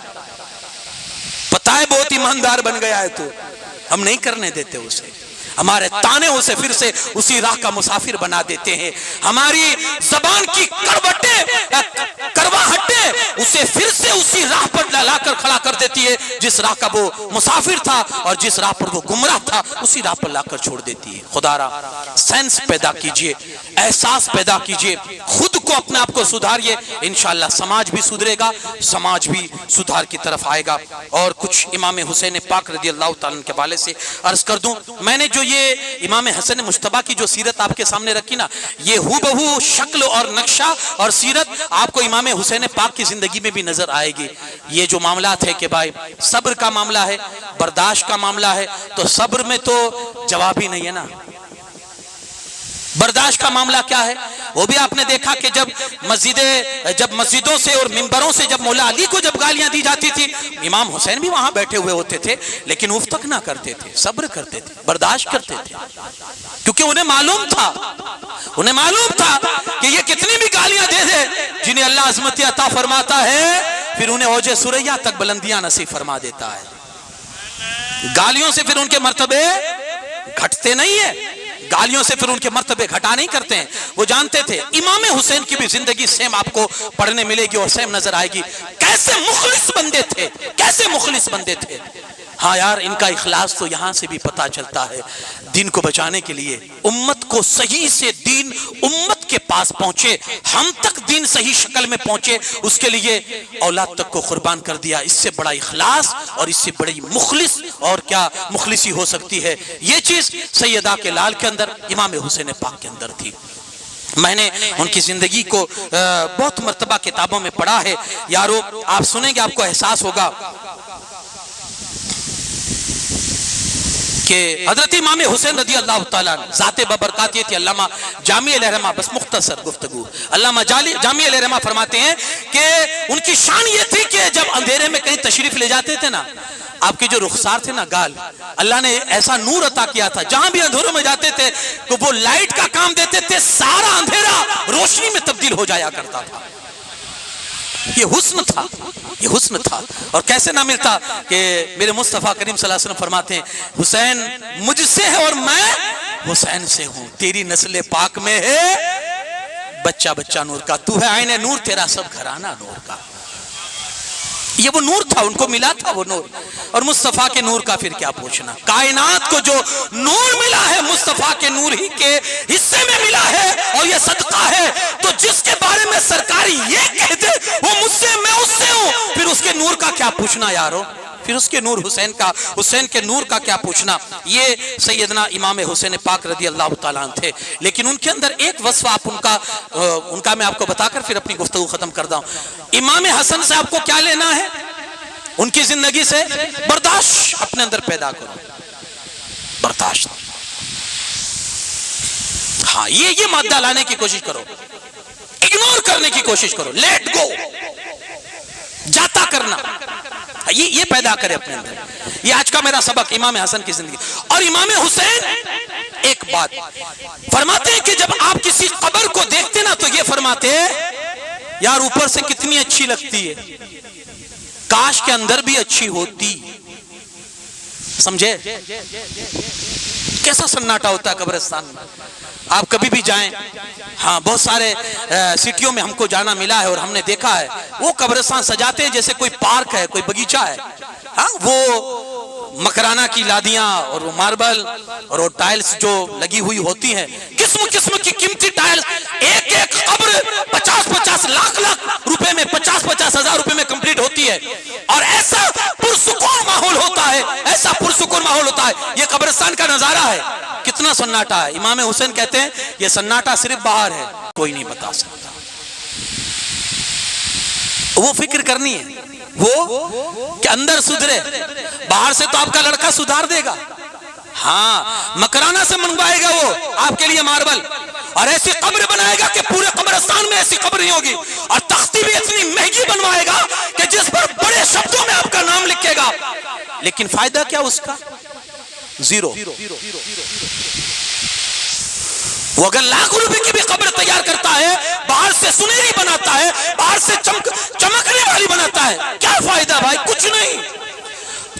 پتا ہے بہت ایماندار بن گیا ہے تو, ہم نہیں کرنے دیتے اسے. ہمارے تانے اسے پھر سے اسی راہ کا مسافر بنا دیتے ہیں، ہماری زبان کی کرواہٹیں اسے پھر سے اسی راہ پر لا کر کھڑا کر دیتی ہے جس راہ کا وہ مسافر تھا، اور جس راہ پر وہ گمراہ تھا اسی راہ پر لا کر چھوڑ دیتی ہے۔ خدا را سینس پیدا کیجئے، احساس پیدا کیجئے، خود کو اپنے آپ کو سدھاریے، انشاءاللہ سماج بھی سدھرے گا، سماج بھی سدھار کی طرف آئے گا۔ اور کچھ امام حسین پاک رضی اللہ تعالیٰ کے حوالے سے عرض کر دوں، میں نے جو یہ امام حسن مجتبیٰ کی جو سیرت آپ کے سامنے رکھی نا، یہ ہو بہو شکل اور نقشہ اور سیرت آپ کو امام حسین پاک کی زندگی میں بھی نظر آئے گی۔ یہ جو معاملات ہے کہ بھائی صبر کا معاملہ ہے، برداشت کا معاملہ ہے، تو صبر میں تو جواب ہی نہیں ہے نا۔ برداشت کا معاملہ کیا ہے؟ وہ بھی آپ نے دیکھا کہ جب مسجدوں سے اور منبروں سے جب مولا علی کو جب گالیاں دی جاتی تھی، امام حسین بھی وہاں بیٹھے ہوئے ہوتے تھے، لیکن اف تک نہ کرتے تھے، صبر کرتے تھے، برداشت کرتے تھے، کیونکہ انہیں معلوم تھا کہ یہ کتنی بھی گالیاں دے دے، جنہیں اللہ عظمت عطا فرماتا ہے پھر انہیں اوج ثریا تک بلندیاں نصیب فرما دیتا ہے۔ گالیوں سے پھر ان کے مرتبے گھٹتے نہیں ہیں، گالیوں سے پھر ان کے مرتبے گھٹا نہیں کرتے ہیں۔ وہ جانتے تھے امام حسین کی بھی زندگی سیم آپ کو پڑھنے ملے گی اور سیم نظر آئے گی، کیسے مخلص بندے تھے۔ ہاں یار، ان کا اخلاص تو یہاں سے بھی پتا چلتا ہے، دین کو بچانے کے لیے، امت کو صحیح سے دین امت کے پاس پہنچے، ہم تک دین صحیح شکل میں پہنچے، اس کے لیے اولاد تک کو قربان کر دیا۔ اس سے بڑا اخلاص اور اس سے بڑی مخلص اور کیا مخلصی ہو سکتی ہے؟ یہ چیز سیدہ کے لال کے اندر، امام حسین پاک کے اندر تھی۔ میں نے ان کی زندگی کو بہت مرتبہ کتابوں میں پڑھا ہے۔ یارو آپ سنیں گے آپ کو احساس ہوگا کہ حضرت امام حسین رضی اللہ تعالیٰ ذات ببرکات یہ تھی۔ علامہ جامی علیہ رحمہ، بس مختصر گفتگو، علامہ جامی علیہ رحمہ فرماتے ہیں کہ ان کی شان یہ تھی کہ جب اندھیرے میں کہیں تشریف لے جاتے تھے نا، آپ کے جو رخسار تھے نا، گال، اللہ نے ایسا نور عطا کیا تھا، جہاں بھی اندھیروں میں جاتے تھے تو وہ لائٹ کا کام دیتے تھے، سارا اندھیرا روشنی میں تبدیل ہو جایا کرتا تھا۔ یہ حسن تھا، اور کیسے نہ ملتا کہ میرے مصطفیٰ کریم صلی اللہ علیہ وسلم فرماتے ہیں، حسین مجھ سے ہے اور میں حسین سے ہوں، تیری نسل پاک میں ہے بچہ نور کا، تو ہے آئین نور، تیرا سب گھرانہ نور کا۔ یہ وہ نور تھا، ان کو ملا تھا وہ نور، اور مصطفیٰ کے نور کا پھر کیا پوچھنا۔ کائنات کو جو نور ملا ہے مصطفیٰ کے نور ہی کے حصے میں ملا ہے، اور یہ صدقہ ہے۔ تو جس کے بارے میں سرکار یہ کہہ دے وہ مجھ سے، میں اس سے ہوں، پھر اس کے نور کا کیا پوچھنا یارو، پھر اس کے نور حسین کے نور کا کیا پوچھنا۔ یہ سیدنا امام حسین پاک رضی اللہ تعالیٰ عنہ تھے، لیکن ان کے اندر ایک وصف آپ ان کا میں آپ کو بتا کر پھر اپنی گفتگو ختم کرتا ہوں۔ امام حسن سے آپ کو کیا لینا ہے؟ ان کی زندگی سے برداشت اپنے اندر پیدا کرو، برداشت، ہاں یہ مادہ لانے کی کوشش کرو، اگنور کرنے کی کوشش کرو، لیٹ گو، جاتا کرنا، یہ پیدا کرے اپنے اندر۔ یہ آج کا میرا سبق امام حسن کی زندگی۔ اور امام حسین ایک بات فرماتے ہیں کہ جب آپ کسی قبر کو دیکھتے نا تو یہ فرماتے ہیں، یار اوپر سے کتنی اچھی لگتی ہے، کاش کے اندر بھی اچھی ہوتی۔ سمجھے کیسا سناٹا ہوتا ہے قبرستان میں؟ آپ کبھی بھی جائیں، ہاں بہت سارے سٹیوں میں ہم کو جانا ملا ہے اور ہم نے دیکھا ہے، وہ قبرستان سجاتے ہیں جیسے کوئی پارک ہے، کوئی باغیچہ ہے، ہاں وہ مکرانہ کی لادیاں اور وہ ماربل اور وہ ٹائلز جو لگی ہوئی ہوتی ہیں، قسم قسم کی قیمتی ٹائلز، ایک ایک قبر 50-50 لاکھ روپے میں، 50-50 ہزار روپے میں کمپلیٹ ہوتی ہے، اور ایسا پرسکون ماحول ہوتا ہے، ایسا پرسکون ماحول ہوتا ہے۔ یہ قبرستان کا نظارہ ہے، کتنا سناٹا ہے۔ امام حسین کہتے ہیں یہ سناٹا صرف باہر ہے، کوئی نہیں بتا سکتا۔ وہ فکر کرنی ہے وہ کہ اندر سدھرے، باہر سے تو آپ کا لڑکا سدھار دے گا، ہاں مکرانہ سے منگوائے گا وہ آپ کے لیے ماربل، اور ایسی قبر بنائے گا کہ پورے قبرستان میں ایسی قبر نہیں ہوگی، اور تختی بھی اتنی مہنگی بنوائے گا کہ جس پر بڑے شبدوں میں آپ کا نام لکھے گا، لیکن فائدہ کیا اس کا؟ زیرو۔ وہ اگر لاکھ روپے کی بھی قبر تیار کرتا ہے، باہر سے سنہری بناتا ہے، باہر سے چمکنے والی بناتا ہے، کیا فائدہ بھائی؟ کچھ نہیں۔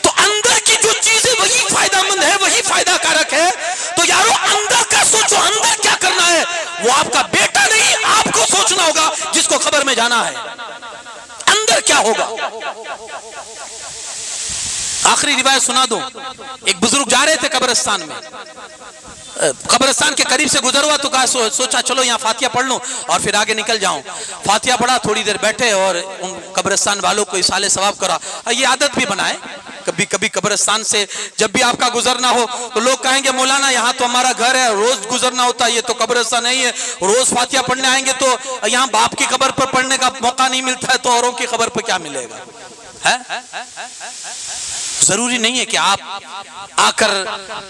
تو اندر کی جو چیزیں وہی فائدہ مند ہے، وہی فائدہ کارک ہے. تو یارو اندر کا سوچو، اندر کیا کرنا ہے. وہ آپ کا بیٹا نہیں، آپ کو سوچنا ہوگا جس کو قبر میں جانا ہے اندر کیا ہوگا. آخری روایت سنا دو. ایک بزرگ جا رہے تھے قبرستان میں، قبرستان کے قریب سے گزر ہوا تو کہا سوچا چلو یہاں فاتحہ پڑھ لوں اور پھر آگے نکل جاؤں. فاتحہ پڑھا، تھوڑی دیر بیٹھے اور ان قبرستان والوں کو اصالہ ثواب کرا. یہ عادت بھی بنائے کبھی کبھی قبرستان سے جب بھی آپ کا گزرنا ہو تو لوگ کہیں گے مولانا یہاں تو ہمارا گھر ہے، روز گزرنا ہوتا ہے، یہ تو قبرستان نہیں ہے، روز فاتحہ پڑھنے آئیں گے تو یہاں باپ کی قبر پر پڑھنے کا موقع نہیں ملتا ہے تو اوروں کی قبر پر کیا ملے گا. ضروری نہیں ہے کہ آپ آ کر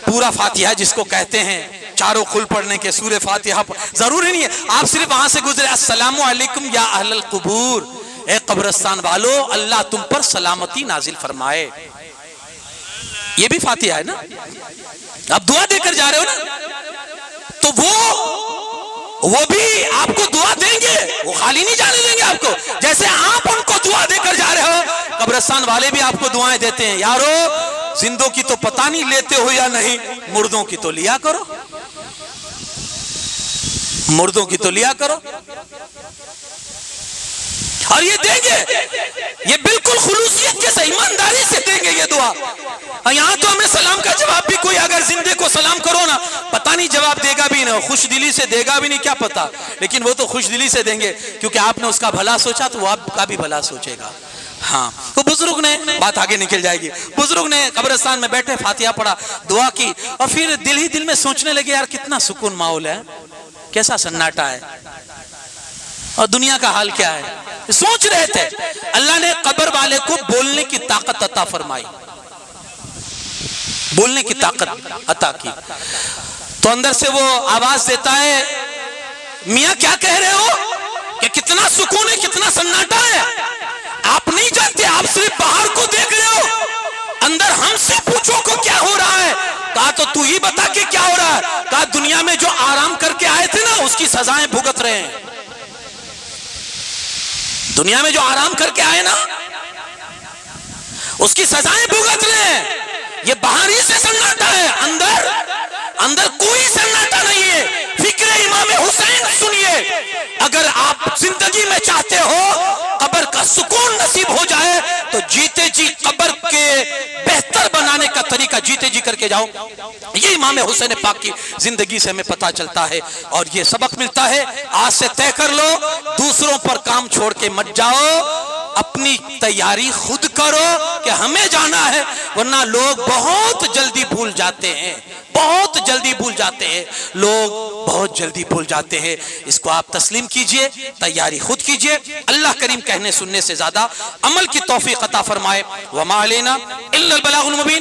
پورا فاتحہ جس کو کہتے ہیں چاروں کل پڑھنے کے سورہ فاتحہ ضروری نہیں ہے. آپ صرف وہاں سے گزرے السلام علیکم یا اہل القبور، اے قبرستان والو اللہ تم پر سلامتی نازل فرمائے. یہ بھی فاتحہ ہے نا، آپ دعا دے کر جا رہے ہو نا، تو وہ بھی آپ کو دعا دیں گے، وہ خالی نہیں جانے دیں گے آپ کو. جیسے آپ ان کو دعا دے کر جا رہے ہو، قبرستان والے بھی آپ کو دعائیں دیتے ہیں. یارو زندوں کی تو پتہ نہیں لیتے ہو یا نہیں، مردوں کی تو لیا کرو، مردوں کی تو لیا کرو. اور یہ دیں گے، یہ بالکل خلوصیت کے ساتھ ایمانداری سے دیں گے یہ دعا. یہاں تو ہمیں سلام کا جواب بھی کوئی اگر زندے کو سلام کرو نا پتہ نہیں جواب دے گا بھی نہیں، خوش دلی سے دے گا بھی نہیں کیا پتا، لیکن وہ تو خوش دلی سے دیں گے کیونکہ آپ نے اس کا بھلا سوچا تو وہ آپ کا بھی بھلا سوچے گا. ہاں تو بزرگ نے بات آگے نکل جائے گی. بزرگ نے قبرستان میں بیٹھے فاتحہ پڑھا، دعا کی اور پھر دل ہی دل میں سوچنے لگے یار کتنا سکون ماحول ہے، کیسا سناٹا ہے اور دنیا کا حال کیا ہے. سوچ رہے تھے اللہ نے قبر والے کو بولنے کی طاقت عطا فرمائی، بولنے کی طاقت عطا کی. تو اندر سے وہ آواز دیتا ہے میاں کیا کہہ رہے ہو کہ کتنا سکون ہے، کتنا سناٹا ہے. آپ نہیں جانتے، آپ صرف باہر کو دیکھ رہے ہو، اندر ہم سے پوچھو کو کیا ہو رہا ہے. کہا تو ہی بتا کہ کیا ہو رہا ہے. کہا دنیا میں جو آرام کر کے آئے تھے نا اس کی سزائیں بھگت رہے ہیں. دنیا میں جو آرام کر کے آئے نا اس کی سزائیں بھگت رہے ہیں. یہ باہری سے سناٹا ہے، اندر کوئی سناٹا نہیں ہے. فکر امام حسین سنیے، اگر آپ زندگی میں چاہتے ہو قبر کا سکون نصیب ہو جائے تو جیتے جی قبر کے بہتر بنانے کا طریقہ جیتے جی کر کے جاؤ. یہ امام حسین پاک کی زندگی سے ہمیں پتہ چلتا ہے اور یہ سبق ملتا ہے. آج سے طے کر لو دوسروں پر کام چھوڑ کے مت جاؤ، اپنی تیاری خود کرو کہ ہمیں جانا ہے، ورنہ لوگ بہت جلدی بھول جاتے ہیں، بہت جلدی بھول جاتے ہیں، لوگ بہت جلدی بھول جاتے ہیں. اس کو آپ تسلیم کیجئے، تیاری خود کیجئے. اللہ کریم کہنے سننے سے زیادہ عمل کی توفیق عطا فرمائے. وما علینا الا البلاغ المبین.